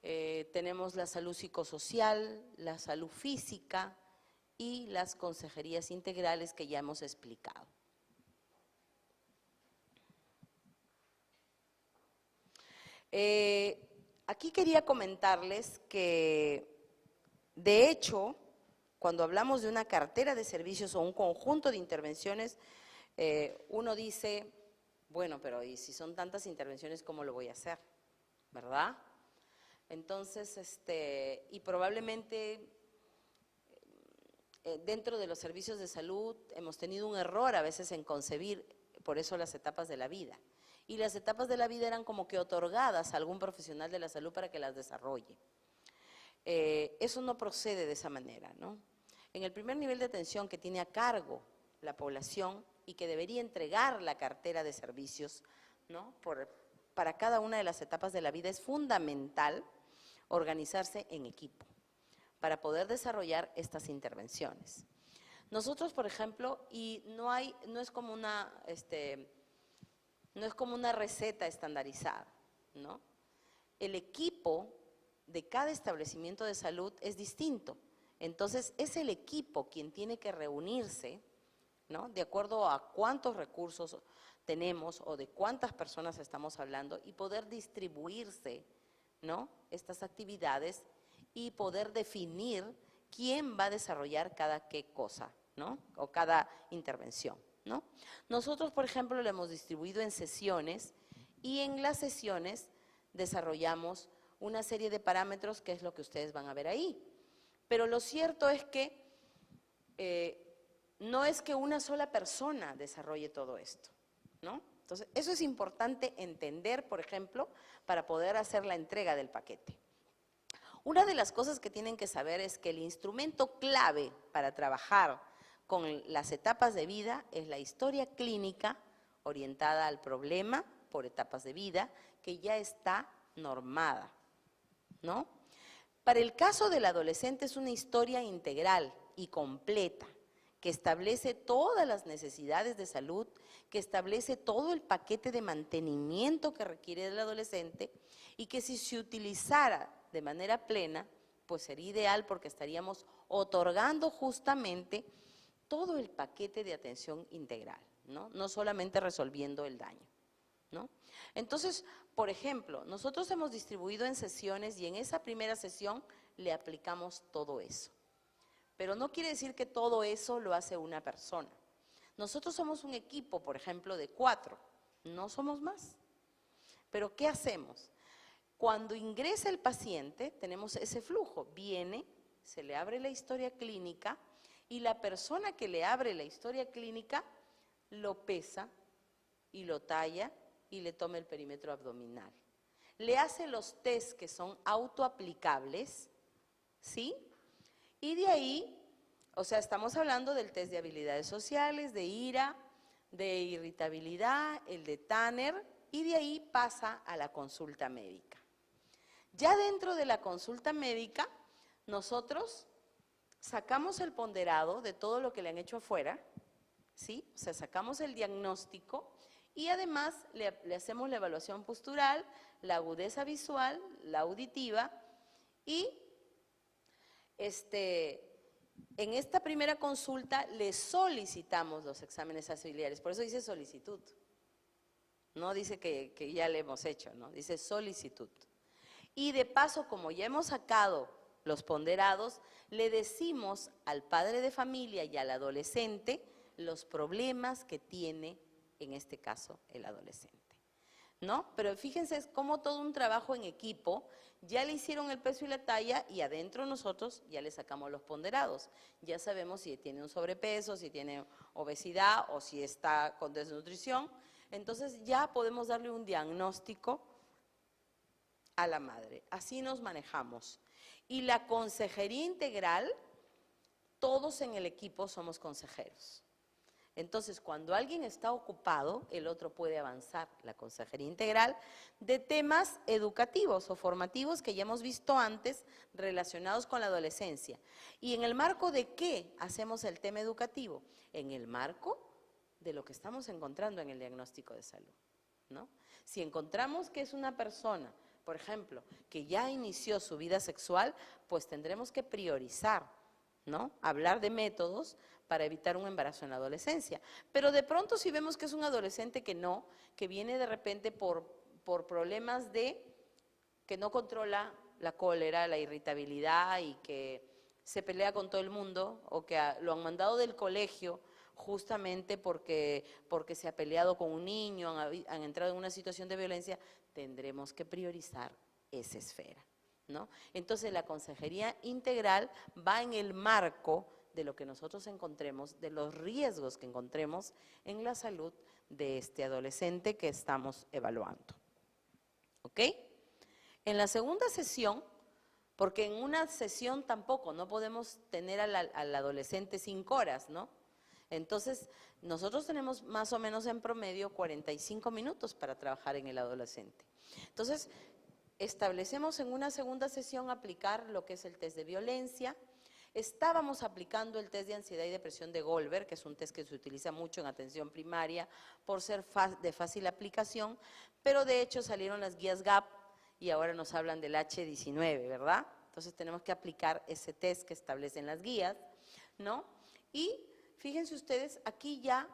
tenemos la salud psicosocial, la salud física y las consejerías integrales que ya hemos explicado. Aquí quería comentarles que, de hecho, cuando hablamos de una cartera de servicios o un conjunto de intervenciones, uno dice, bueno, pero ¿y si son tantas intervenciones, cómo lo voy a hacer? ¿Verdad? Entonces, y probablemente dentro de los servicios de salud hemos tenido un error a veces en concebir, por eso las etapas de la vida. Y las etapas de la vida eran como que otorgadas a algún profesional de la salud para que las desarrolle. Eso no procede de esa manera, ¿no? En el primer nivel de atención que tiene a cargo la población y que debería entregar la cartera de servicios, ¿no? Para cada una de las etapas de la vida es fundamental organizarse en equipo para poder desarrollar estas intervenciones. Nosotros, por ejemplo, y no es como una receta estandarizada, ¿no? El equipo de cada establecimiento de salud es distinto. Entonces, es el equipo quien tiene que reunirse, ¿no? De acuerdo a cuántos recursos tenemos o de cuántas personas estamos hablando y poder distribuirse, ¿no? Estas actividades y poder definir quién va a desarrollar cada qué cosa, ¿no? O cada intervención, ¿no? Nosotros, por ejemplo, lo hemos distribuido en sesiones y en las sesiones desarrollamos una serie de parámetros que es lo que ustedes van a ver ahí. Pero lo cierto es que no es que una sola persona desarrolle todo esto, ¿no? Entonces, eso es importante entender, por ejemplo, para poder hacer la entrega del paquete. Una de las cosas que tienen que saber es que el instrumento clave para trabajar con las etapas de vida es la historia clínica orientada al problema por etapas de vida, que ya está normada, ¿no? Para el caso del adolescente es una historia integral y completa, que establece todas las necesidades de salud, que establece todo el paquete de mantenimiento que requiere el adolescente y que si se utilizara de manera plena, pues sería ideal porque estaríamos otorgando justamente todo el paquete de atención integral, ¿no? No solamente resolviendo el daño, ¿no? Entonces, por ejemplo, nosotros hemos distribuido en sesiones y en esa primera sesión le aplicamos todo eso. Pero no quiere decir que todo eso lo hace una persona. Nosotros somos un equipo, por ejemplo, de 4, no somos más. Pero ¿qué hacemos? Cuando ingresa el paciente, tenemos ese flujo, viene, se le abre la historia clínica y la persona que le abre la historia clínica lo pesa y lo talla y le toma el perímetro abdominal. Le hace los test que son autoaplicables, ¿sí? Y de ahí, o sea, estamos hablando del test de habilidades sociales, de ira, de irritabilidad, el de Tanner, y de ahí pasa a la consulta médica. Ya dentro de la consulta médica, nosotros sacamos el ponderado de todo lo que le han hecho afuera, ¿sí? O sea, sacamos el diagnóstico y además le hacemos la evaluación postural, la agudeza visual, la auditiva y en esta primera consulta le solicitamos los exámenes auxiliares, por eso dice solicitud, no dice que ya le hemos hecho, ¿no? Dice solicitud. Y de paso, como ya hemos sacado los ponderados, le decimos al padre de familia y al adolescente los problemas que tiene, en este caso, el adolescente, ¿no? Pero fíjense, es como todo un trabajo en equipo, ya le hicieron el peso y la talla y adentro nosotros ya le sacamos los ponderados. Ya sabemos si tiene un sobrepeso, si tiene obesidad o si está con desnutrición. Entonces ya podemos darle un diagnóstico a la madre. Así nos manejamos. Y la consejería integral, todos en el equipo somos consejeros. Entonces, cuando alguien está ocupado, el otro puede avanzar la consejería integral de temas educativos o formativos que ya hemos visto antes relacionados con la adolescencia. ¿Y en el marco de qué hacemos el tema educativo? En el marco de lo que estamos encontrando en el diagnóstico de salud, ¿no? Si encontramos que es una persona, por ejemplo, que ya inició su vida sexual, pues tendremos que priorizar, ¿no? Hablar de métodos para evitar un embarazo en la adolescencia. Pero de pronto si vemos que es un adolescente que no, que viene de repente por problemas de que no controla la cólera, la irritabilidad y que se pelea con todo el mundo o que lo han mandado del colegio justamente porque se ha peleado con un niño, han entrado en una situación de violencia, tendremos que priorizar esa esfera, ¿no? Entonces la consejería integral va en el marco de lo que nosotros encontremos, de los riesgos que encontremos en la salud de este adolescente que estamos evaluando. ¿Ok? En la segunda sesión, porque en una sesión tampoco, no podemos tener al adolescente 5 horas, ¿no? Entonces, nosotros tenemos más o menos en promedio 45 minutos para trabajar en el adolescente. Entonces, establecemos en una segunda sesión aplicar lo que es el test de violencia. Estábamos aplicando el test de ansiedad y depresión de Goldberg, que es un test que se utiliza mucho en atención primaria por ser de fácil aplicación, pero de hecho salieron las guías GAP y ahora nos hablan del H19, ¿verdad? Entonces tenemos que aplicar ese test que establecen las guías, ¿no? Y fíjense ustedes, aquí ya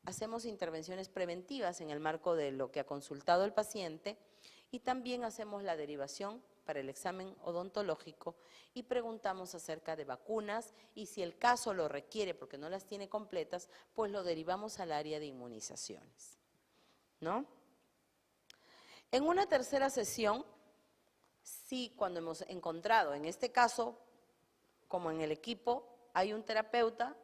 hacemos intervenciones preventivas en el marco de lo que ha consultado el paciente y también hacemos la derivación para el examen odontológico y preguntamos acerca de vacunas y si el caso lo requiere porque no las tiene completas, pues lo derivamos al área de inmunizaciones, ¿no? En una tercera sesión, sí, cuando hemos encontrado, en este caso, como en el equipo, hay un terapeuta,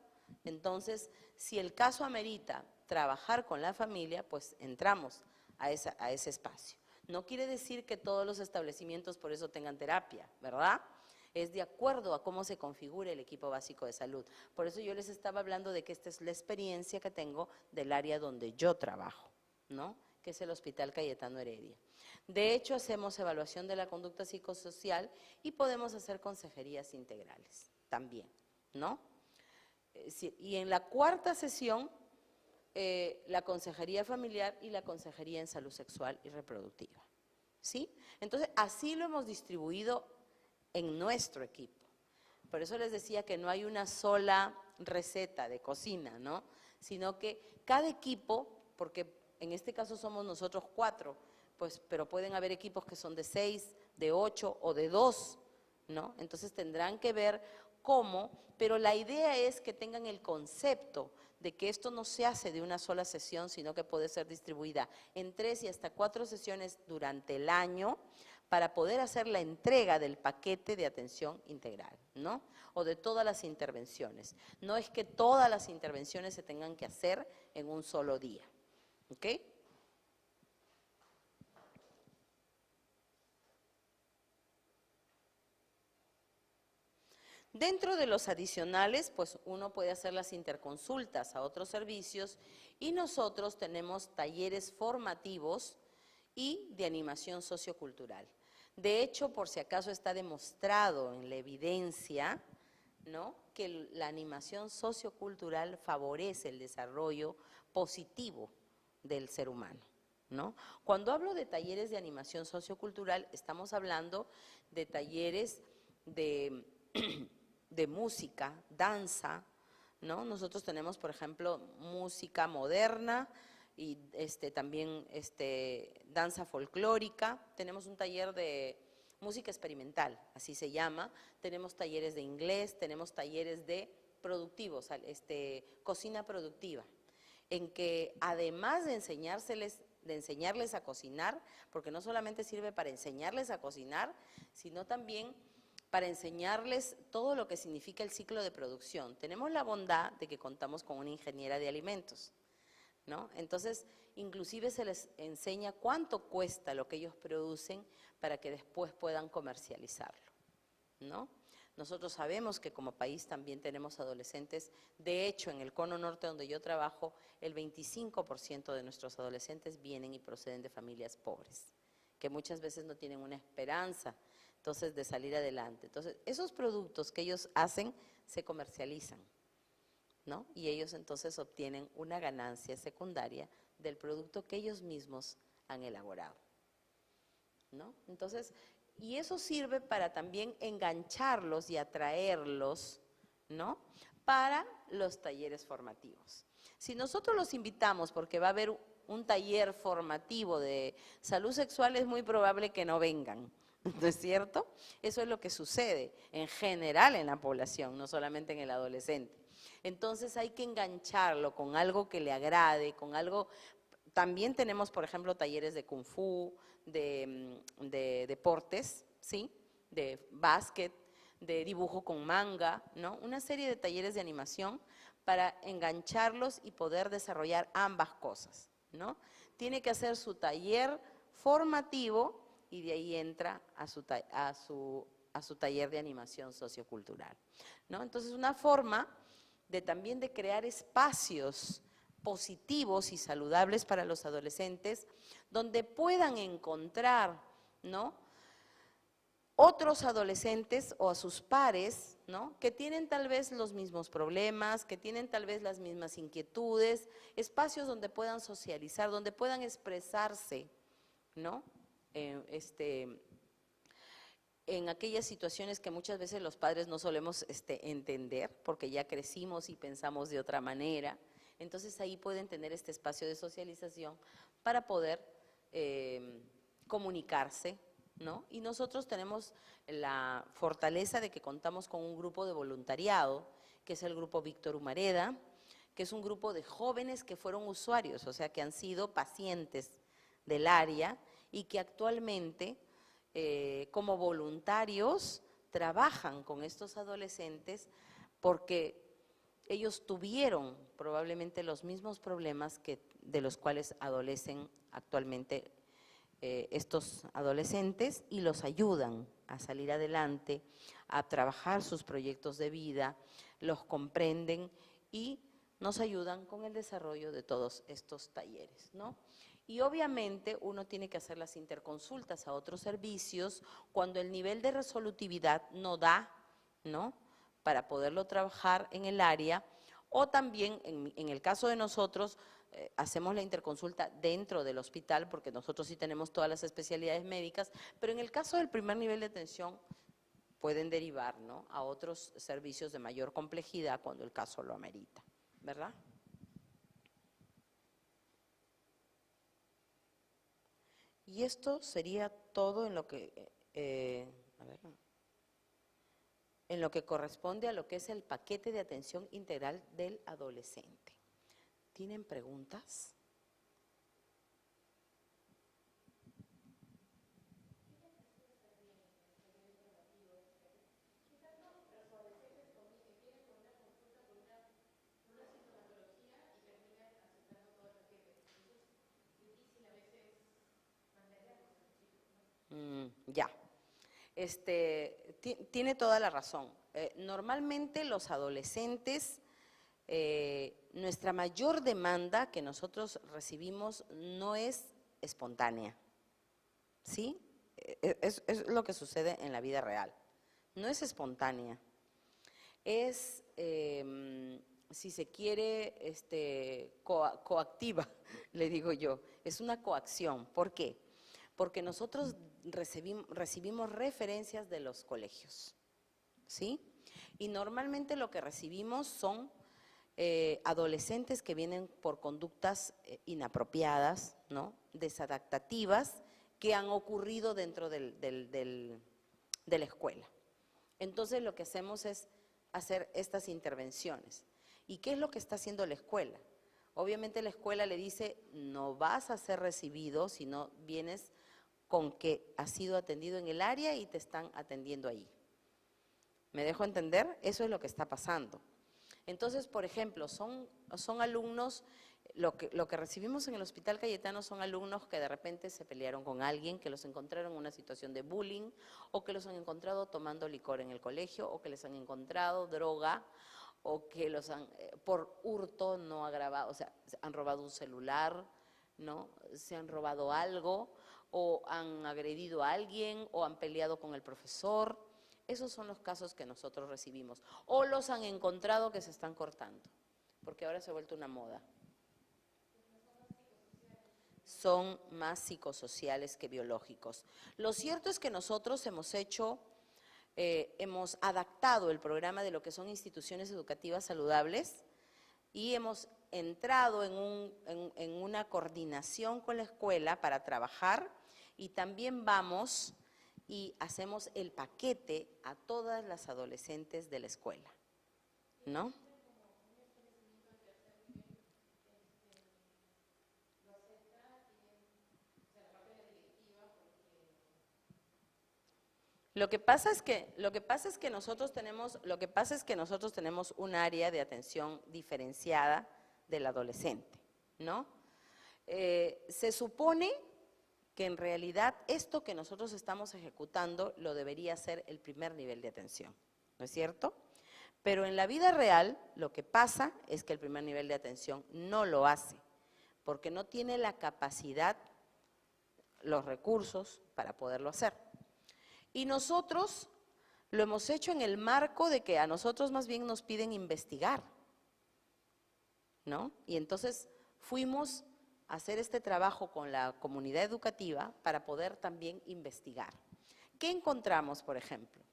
entonces, si el caso amerita trabajar con la familia, pues entramos a ese espacio. No quiere decir que todos los establecimientos por eso tengan terapia, ¿verdad? Es de acuerdo a cómo se configura el equipo básico de salud. Por eso yo les estaba hablando de que esta es la experiencia que tengo del área donde yo trabajo, ¿no? Que es el Hospital Cayetano Heredia. De hecho, hacemos evaluación de la conducta psicosocial y podemos hacer consejerías integrales también, ¿no? Y en la cuarta sesión, la consejería familiar y la consejería en salud sexual y reproductiva, ¿sí? Entonces, así lo hemos distribuido en nuestro equipo. Por eso les decía que no hay una sola receta de cocina, ¿no? Sino que cada equipo, porque en este caso somos nosotros 4, pues, pero pueden haber equipos que son de 6, de 8 o de 2, ¿no? Entonces tendrán que ver cómo, pero la idea es que tengan el concepto de que esto no se hace de una sola sesión, sino que puede ser distribuida en 3 y hasta 4 sesiones durante el año para poder hacer la entrega del paquete de atención integral, ¿no? O de todas las intervenciones. No es que todas las intervenciones se tengan que hacer en un solo día, ¿ok? Dentro de los adicionales, pues uno puede hacer las interconsultas a otros servicios y nosotros tenemos talleres formativos y de animación sociocultural. De hecho, por si acaso está demostrado en la evidencia, ¿no?, que la animación sociocultural favorece el desarrollo positivo del ser humano, ¿no? Cuando hablo de talleres de animación sociocultural, estamos hablando de talleres de música, danza, ¿no? Nosotros tenemos, por ejemplo, música moderna y también danza folclórica. Tenemos un taller de música experimental, así se llama. Tenemos talleres de inglés, tenemos talleres de productivos, cocina productiva, en que además de enseñarles a cocinar, porque no solamente sirve para enseñarles a cocinar, sino también para enseñarles todo lo que significa el ciclo de producción. Tenemos la bondad de que contamos con una ingeniera de alimentos, ¿no? Entonces, inclusive se les enseña cuánto cuesta lo que ellos producen para que después puedan comercializarlo, ¿no? Nosotros sabemos que como país también tenemos adolescentes. De hecho, en el Cono Norte donde yo trabajo, el 25% de nuestros adolescentes vienen y proceden de familias pobres, que muchas veces no tienen una esperanza, entonces, de salir adelante. Entonces, esos productos que ellos hacen se comercializan, ¿no? Y ellos entonces obtienen una ganancia secundaria del producto que ellos mismos han elaborado, ¿no? Entonces, y eso sirve para también engancharlos y atraerlos, ¿no?, para los talleres formativos. Si nosotros los invitamos porque va a haber un taller formativo de salud sexual, es muy probable que no vengan, ¿no es cierto? Eso es lo que sucede en general en la población, no solamente en el adolescente. Entonces hay que engancharlo con algo que le agrade, con algo. También tenemos, por ejemplo, talleres de kung fu, de deportes, ¿sí?, de básquet, de dibujo con manga, ¿no? Una serie de talleres de animación para engancharlos y poder desarrollar ambas cosas, ¿no? Tiene que hacer su taller formativo y de ahí entra a su taller de animación sociocultural, ¿no? Entonces, una forma también de crear espacios positivos y saludables para los adolescentes, donde puedan encontrar, ¿no?, otros adolescentes o a sus pares, ¿no?, que tienen tal vez los mismos problemas, que tienen tal vez las mismas inquietudes, espacios donde puedan socializar, donde puedan expresarse, ¿no?, en aquellas situaciones que muchas veces los padres no solemos entender, porque ya crecimos y pensamos de otra manera. Entonces ahí pueden tener este espacio de socialización para poder comunicarse, ¿no? Y nosotros tenemos la fortaleza de que contamos con un grupo de voluntariado, que es el grupo Víctor Humareda, que es un grupo de jóvenes que fueron usuarios, o sea, que han sido pacientes del área y que actualmente como voluntarios trabajan con estos adolescentes porque ellos tuvieron probablemente los mismos problemas de los cuales adolecen actualmente estos adolescentes, y los ayudan a salir adelante, a trabajar sus proyectos de vida, los comprenden y nos ayudan con el desarrollo de todos estos talleres, ¿no? Y obviamente uno tiene que hacer las interconsultas a otros servicios cuando el nivel de resolutividad no da, ¿no?, para poderlo trabajar en el área, o también en el caso de nosotros hacemos la interconsulta dentro del hospital, porque nosotros sí tenemos todas las especialidades médicas, pero en el caso del primer nivel de atención pueden derivar, ¿no?, a otros servicios de mayor complejidad cuando el caso lo amerita, ¿verdad? Y esto sería todo en lo que, en lo que corresponde a lo que es el paquete de atención integral del adolescente. ¿Tienen preguntas? Ya. Tiene toda la razón. Normalmente los adolescentes, nuestra mayor demanda que nosotros recibimos no es espontánea, ¿sí? Es lo que sucede en la vida real. No es espontánea. Es, si se quiere, coactiva, le digo yo. Es una coacción. ¿Por qué? Porque nosotros recibimos referencias de los colegios, ¿sí? Y normalmente lo que recibimos son adolescentes que vienen por conductas inapropiadas, ¿no? Desadaptativas, que han ocurrido dentro de la escuela. Entonces lo que hacemos es hacer estas intervenciones. ¿Y qué es lo que está haciendo la escuela? Obviamente la escuela le dice, no vas a ser recibido si no vienes con que has sido atendido en el área y te están atendiendo ahí. ¿Me dejo entender? Eso es lo que está pasando. Entonces, por ejemplo, son alumnos, lo que recibimos en el Hospital Cayetano son alumnos que de repente se pelearon con alguien, que los encontraron en una situación de bullying, o que los han encontrado tomando licor en el colegio, o que les han encontrado droga, o que los han, por hurto no agravado, o sea, han robado un celular, ¿no? Se han robado algo, o han agredido a alguien, o han peleado con el profesor. Esos son los casos que nosotros recibimos. O los han encontrado que se están cortando, porque ahora se ha vuelto una moda. Son más psicosociales que biológicos. Lo cierto es que nosotros hemos adaptado el programa de lo que son instituciones educativas saludables y hemos entrado en una coordinación con la escuela para trabajar y también vamos y hacemos el paquete a todas las adolescentes de la escuela, ¿no? Lo que pasa es que nosotros tenemos un área de atención diferenciada del adolescente, ¿no? Se supone que en realidad esto que nosotros estamos ejecutando lo debería ser el primer nivel de atención, ¿no es cierto? Pero en la vida real lo que pasa es que el primer nivel de atención no lo hace, porque no tiene la capacidad, los recursos para poderlo hacer. Y nosotros lo hemos hecho en el marco de que a nosotros más bien nos piden investigar, ¿no? Y entonces fuimos a hacer este trabajo con la comunidad educativa para poder también investigar. ¿Qué encontramos, por ejemplo?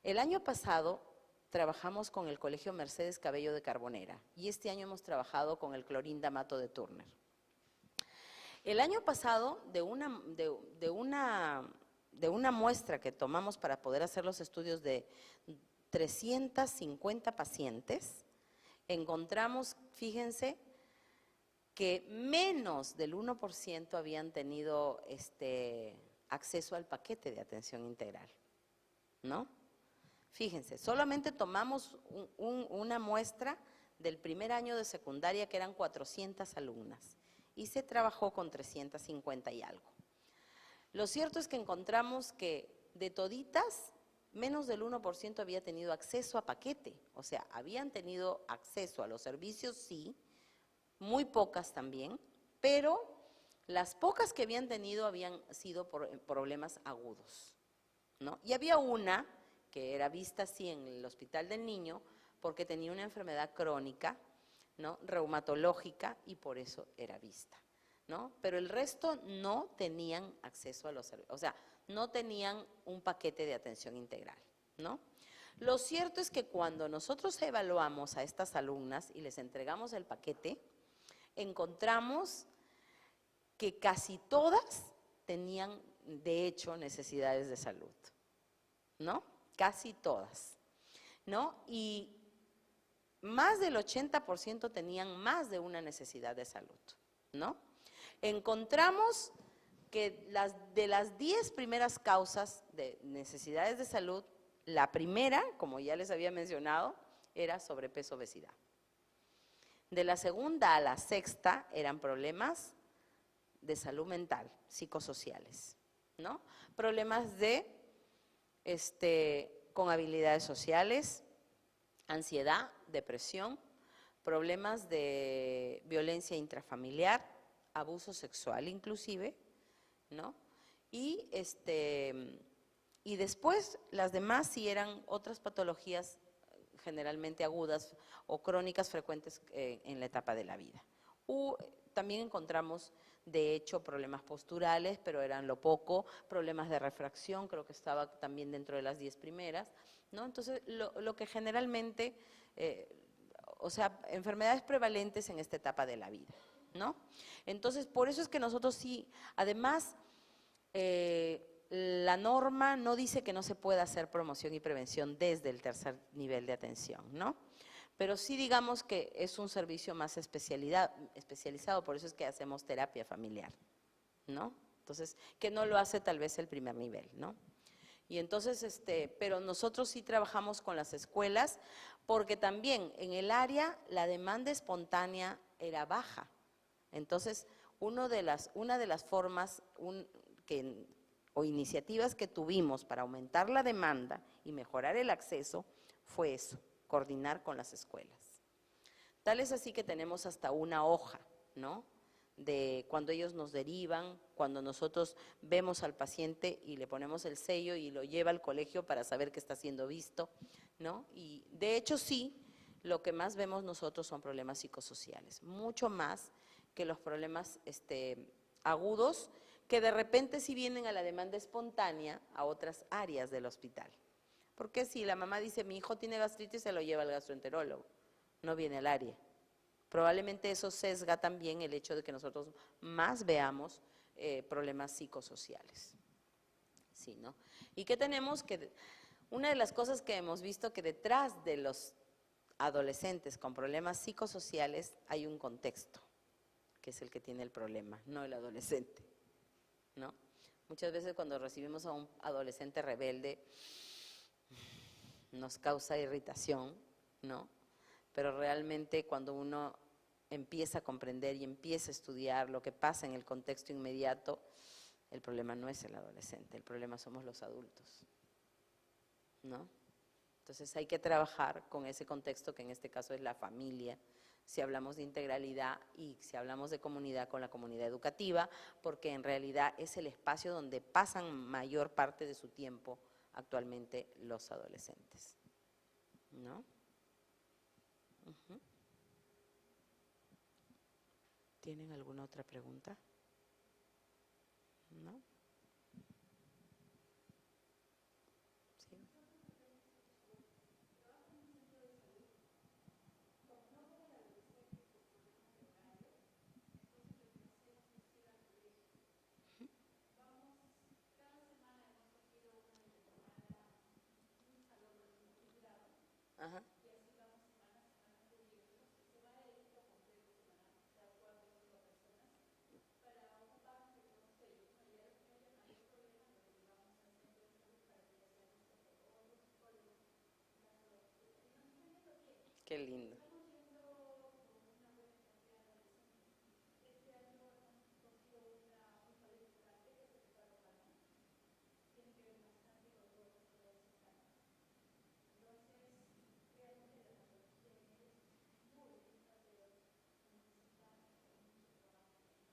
El año pasado trabajamos con el Colegio Mercedes Cabello de Carbonera y este año hemos trabajado con el Clorinda Mato de Turner. El año pasado, de una muestra que tomamos para poder hacer los estudios de 350 pacientes, encontramos, fíjense, que menos del 1% habían tenido acceso al paquete de atención integral, ¿no? Fíjense, solamente tomamos una muestra del primer año de secundaria, que eran 400 alumnas, y se trabajó con 350 y algo. Lo cierto es que encontramos que de toditas, menos del 1% había tenido acceso a paquete, o sea, habían tenido acceso a los servicios, sí, muy pocas también, pero las pocas que habían tenido habían sido por problemas agudos, ¿no? Y había una que era vista así en el Hospital del Niño porque tenía una enfermedad crónica, ¿no? Reumatológica, y por eso era vista, ¿no? Pero el resto no tenían acceso a los servicios, o sea, no tenían un paquete de atención integral, ¿no? Lo cierto es que cuando nosotros evaluamos a estas alumnas y les entregamos el paquete, encontramos que casi todas tenían, de hecho, necesidades de salud, ¿no? Casi todas, ¿no? Y más del 80% tenían más de una necesidad de salud, ¿no? Encontramos que de las 10 primeras causas de necesidades de salud, la primera, como ya les había mencionado, era sobrepeso, obesidad. De la segunda a la sexta eran problemas de salud mental, psicosociales, ¿no? Problemas con habilidades sociales, ansiedad, depresión, problemas de violencia intrafamiliar, abuso sexual inclusive, ¿no? Y después las demás sí eran otras patologías generalmente agudas o crónicas frecuentes en la etapa de la vida. También encontramos, de hecho, problemas posturales, pero eran lo poco, problemas de refracción, creo que estaba también dentro de las 10 primeras, ¿no? Entonces, lo que generalmente, o sea, enfermedades prevalentes en esta etapa de la vida, ¿no? Entonces, por eso es que nosotros sí, además, la norma no dice que no se pueda hacer promoción y prevención desde el tercer nivel de atención, ¿no? Pero sí digamos que es un servicio más especializado, por eso es que hacemos terapia familiar, ¿no? Entonces, que no lo hace tal vez el primer nivel, ¿no? Y entonces, pero nosotros sí trabajamos con las escuelas, porque también en el área la demanda espontánea era baja. Entonces, una de las formas o iniciativas que tuvimos para aumentar la demanda y mejorar el acceso fue eso, coordinar con las escuelas. Tal es así que tenemos hasta una hoja, ¿no? De cuando ellos nos derivan, cuando nosotros vemos al paciente y le ponemos el sello y lo lleva al colegio para saber que está siendo visto, ¿no? Y de hecho sí, lo que más vemos nosotros son problemas psicosociales, mucho más que los problemas agudos, que de repente sí vienen a la demanda espontánea a otras áreas del hospital. Porque si la mamá dice, mi hijo tiene gastritis, se lo lleva al gastroenterólogo, no viene al área. Probablemente eso sesga también el hecho de que nosotros más veamos problemas psicosociales. Sí, ¿no? ¿Y qué tenemos? Una de las cosas que hemos visto que detrás de los adolescentes con problemas psicosociales hay un contexto, que es el que tiene el problema, no el adolescente, ¿no? Muchas veces cuando recibimos a un adolescente rebelde nos causa irritación, ¿no? Pero realmente cuando uno empieza a comprender y empieza a estudiar lo que pasa en el contexto inmediato, el problema no es el adolescente, el problema somos los adultos, ¿no? Entonces hay que trabajar con ese contexto, que en este caso es la familia, si hablamos de integralidad y si hablamos de comunidad, con la comunidad educativa, porque en realidad es el espacio donde pasan mayor parte de su tiempo actualmente los adolescentes, ¿no? ¿Tienen alguna otra pregunta? ¿No? ¿Sí? Ajá. Qué lindo.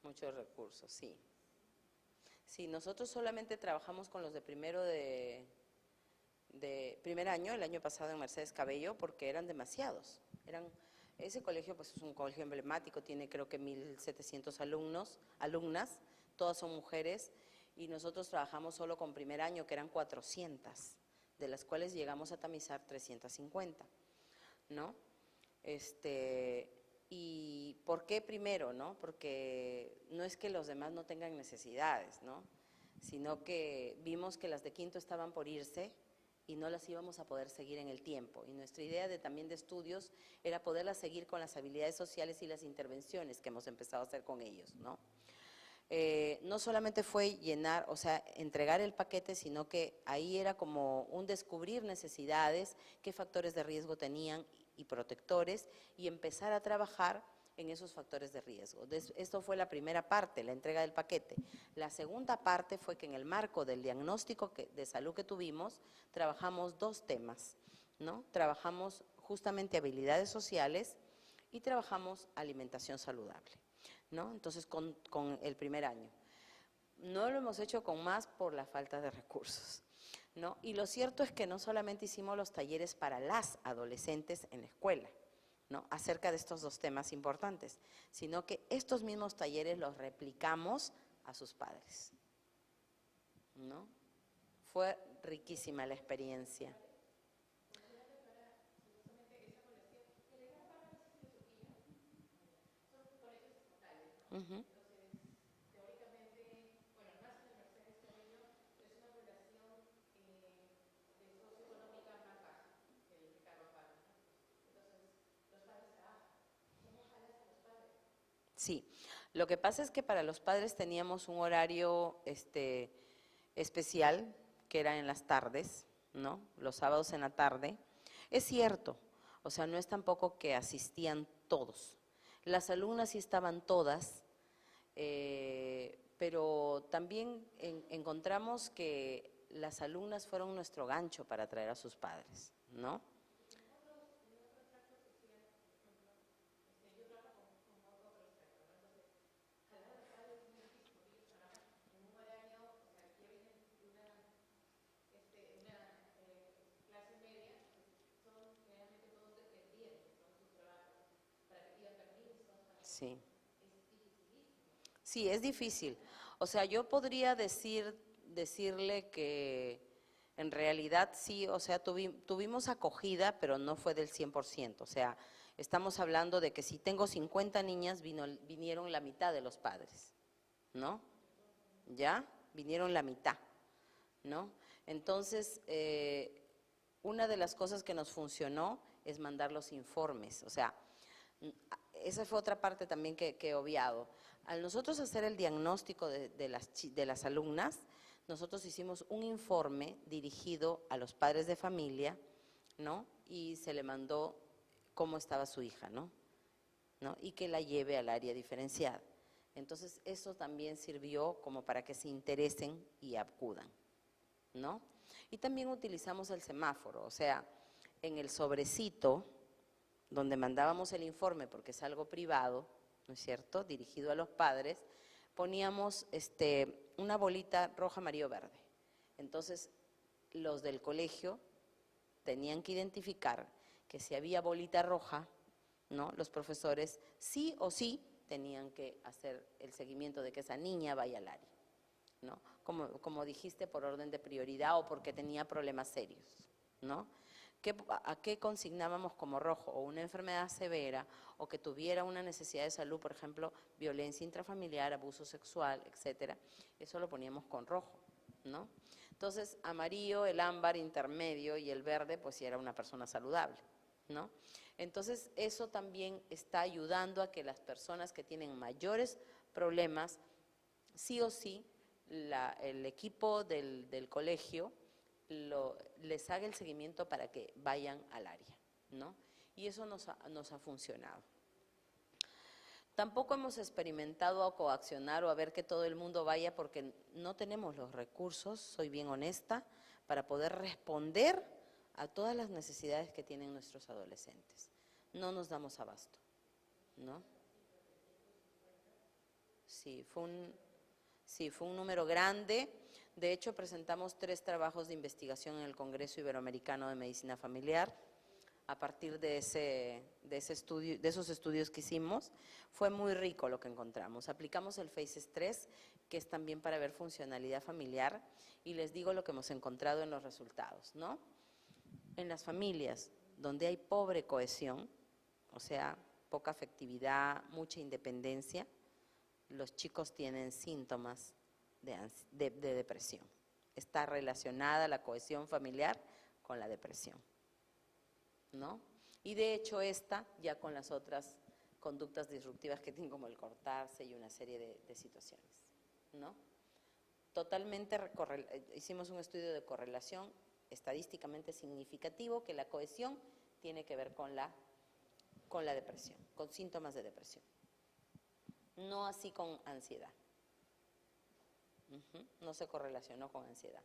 Muchos recursos, sí. Sí, nosotros solamente trabajamos con los de primero de primer año, el año pasado en Mercedes Cabello, porque eran demasiados. Ese colegio pues es un colegio emblemático, tiene creo que 1.700 alumnas, todas son mujeres, y nosotros trabajamos solo con primer año, que eran 400, de las cuales llegamos a tamizar 350, ¿no? ¿Y por qué primero, no? Porque no es que los demás no tengan necesidades, ¿no? Sino que vimos que las de quinto estaban por irse y no las íbamos a poder seguir en el tiempo. Y nuestra idea también de estudios era poderlas seguir con las habilidades sociales y las intervenciones que hemos empezado a hacer con ellos, ¿no? No solamente fue llenar, o sea, entregar el paquete, sino que ahí era como un descubrir necesidades, qué factores de riesgo tenían y protectores, y empezar a trabajar en esos factores de riesgo. Esto fue la primera parte, la entrega del paquete. La segunda parte fue que en el marco del diagnóstico de salud que tuvimos, trabajamos dos temas, ¿no? Trabajamos justamente habilidades sociales y trabajamos alimentación saludable, ¿no? Entonces, con el primer año. No lo hemos hecho con más por la falta de recursos, ¿no? Y lo cierto es que no solamente hicimos los talleres para las adolescentes en la escuela, ¿no?, acerca de estos dos temas importantes, sino que estos mismos talleres los replicamos a sus padres, ¿no? Fue riquísima la experiencia. Uh-huh. Sí, lo que pasa es que para los padres teníamos un horario especial, que era en las tardes, ¿no? Los sábados en la tarde. Es cierto, o sea, no es tampoco que asistían todos. Las alumnas sí estaban todas, pero también encontramos que las alumnas fueron nuestro gancho para atraer a sus padres, ¿no? Sí. Sí, es difícil. O sea, yo podría decirle que en realidad sí, o sea, tuvimos acogida, pero no fue del 100%. O sea, estamos hablando de que si tengo 50 niñas, vinieron la mitad de los padres, ¿no? ¿Ya? Vinieron la mitad, ¿no? Entonces, una de las cosas que nos funcionó es mandar los informes. O sea, esa fue otra parte también que he obviado. Al nosotros hacer el diagnóstico de las alumnas, nosotros hicimos un informe dirigido a los padres de familia, ¿no? Y se le mandó cómo estaba su hija, ¿no? Y que la lleve al área diferenciada. Entonces, eso también sirvió como para que se interesen y acudan, ¿no? Y también utilizamos el semáforo, o sea, en el sobrecito donde mandábamos el informe, porque es algo privado, ¿no es cierto?, dirigido a los padres, poníamos una bolita roja, amarillo, verde. Entonces, los del colegio tenían que identificar que si había bolita roja, ¿no?, los profesores sí o sí tenían que hacer el seguimiento de que esa niña vaya al área, ¿no? Como dijiste, por orden de prioridad o porque tenía problemas serios, ¿no? ¿A qué consignábamos como rojo? O una enfermedad severa, o que tuviera una necesidad de salud, por ejemplo, violencia intrafamiliar, abuso sexual, etcétera. Eso lo poníamos con rojo, ¿no? Entonces, amarillo, el ámbar intermedio y el verde, pues si era una persona saludable, ¿no? Entonces, eso también está ayudando a que las personas que tienen mayores problemas, sí o sí, el equipo del colegio les haga el seguimiento para que vayan al área, ¿no? Y eso nos ha funcionado. Tampoco hemos experimentado a coaccionar o a ver que todo el mundo vaya porque no tenemos los recursos, soy bien honesta, para poder responder a todas las necesidades que tienen nuestros adolescentes. No nos damos abasto, ¿no? Sí, fue un número grande. De hecho, presentamos 3 trabajos de investigación en el Congreso Iberoamericano de Medicina Familiar. A partir de esos estudios que hicimos, fue muy rico lo que encontramos. Aplicamos el FACES 3, que es también para ver funcionalidad familiar, y les digo lo que hemos encontrado en los resultados, ¿no? En las familias donde hay pobre cohesión, o sea, poca afectividad, mucha independencia, los chicos tienen síntomas de depresión. Está relacionada la cohesión familiar con la depresión, ¿no? Y de hecho esta ya con las otras conductas disruptivas que tienen, como el cortarse y una serie de situaciones, ¿no? Totalmente, hicimos un estudio de correlación estadísticamente significativo que la cohesión tiene que ver con la con la depresión, con síntomas de depresión. No así con ansiedad. No se correlacionó con ansiedad.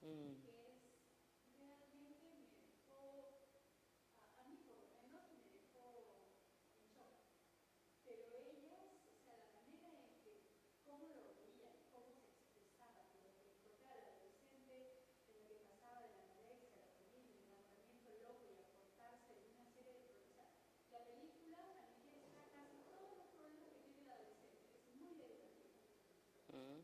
Mm. Mm.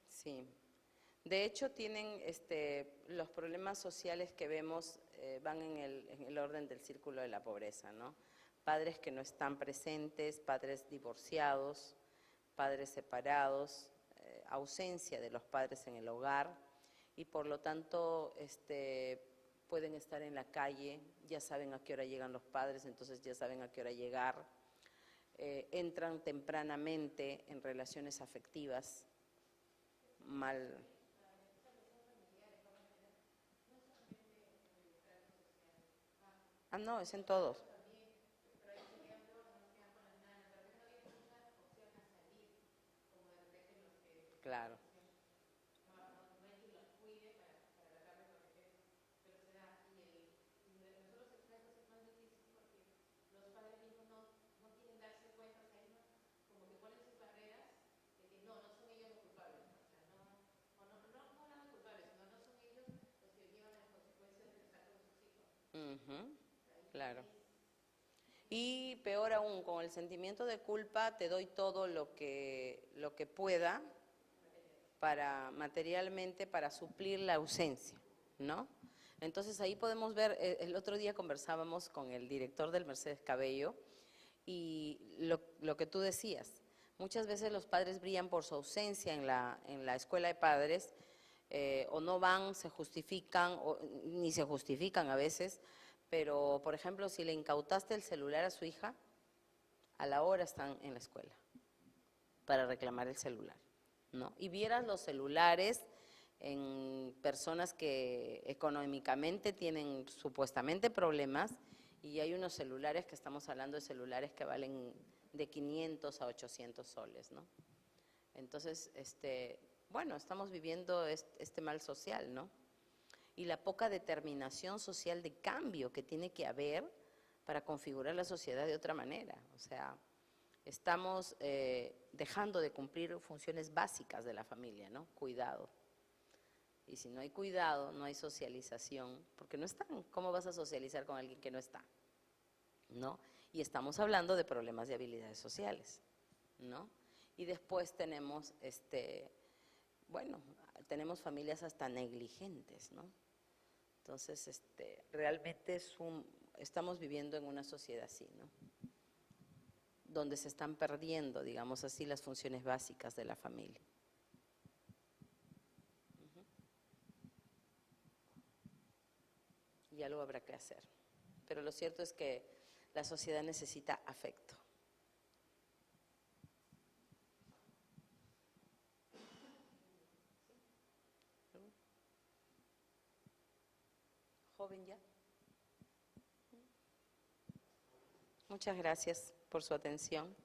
Sí. De hecho, tienen los problemas sociales que vemos van en el orden del círculo de la pobreza, ¿no? Padres que no están presentes, padres divorciados, padres separados, ausencia de los padres en el hogar y por lo tanto pueden estar en la calle, ya saben a qué hora llegan los padres, entonces ya saben a qué hora llegar, entran tempranamente en relaciones afectivas mal. Ah, no, es en todos. Claro. Ujú, claro. Y peor aún, con el sentimiento de culpa te doy todo lo que pueda para materialmente para suplir la ausencia, ¿no? Entonces ahí podemos ver, el otro día conversábamos con el director del Mercedes Cabello y lo que tú decías, muchas veces los padres brillan por su ausencia en la escuela de padres, o no van, se justifican, o ni se justifican a veces, pero por ejemplo, si le incautaste el celular a su hija, a la hora están en la escuela para reclamar el celular, ¿no? Y vieras los celulares en personas que económicamente tienen supuestamente problemas y hay unos celulares que estamos hablando de celulares que valen de 500 a 800 soles, ¿no? Entonces, bueno, estamos viviendo este mal social, ¿no? Y la poca determinación social de cambio que tiene que haber para configurar la sociedad de otra manera. O sea, estamos dejando de cumplir funciones básicas de la familia, ¿no? Cuidado. Y si no hay cuidado, no hay socialización, porque no están. ¿Cómo vas a socializar con alguien que no está? ¿No? Y estamos hablando de problemas de habilidades sociales, ¿no? Y después tenemos, bueno, tenemos familias hasta negligentes, ¿no? Entonces, realmente estamos viviendo en una sociedad así, ¿no? Donde se están perdiendo, digamos así, las funciones básicas de la familia. Y algo habrá que hacer. Pero lo cierto es que la sociedad necesita afecto. ¿Joven ya? Muchas gracias por su atención.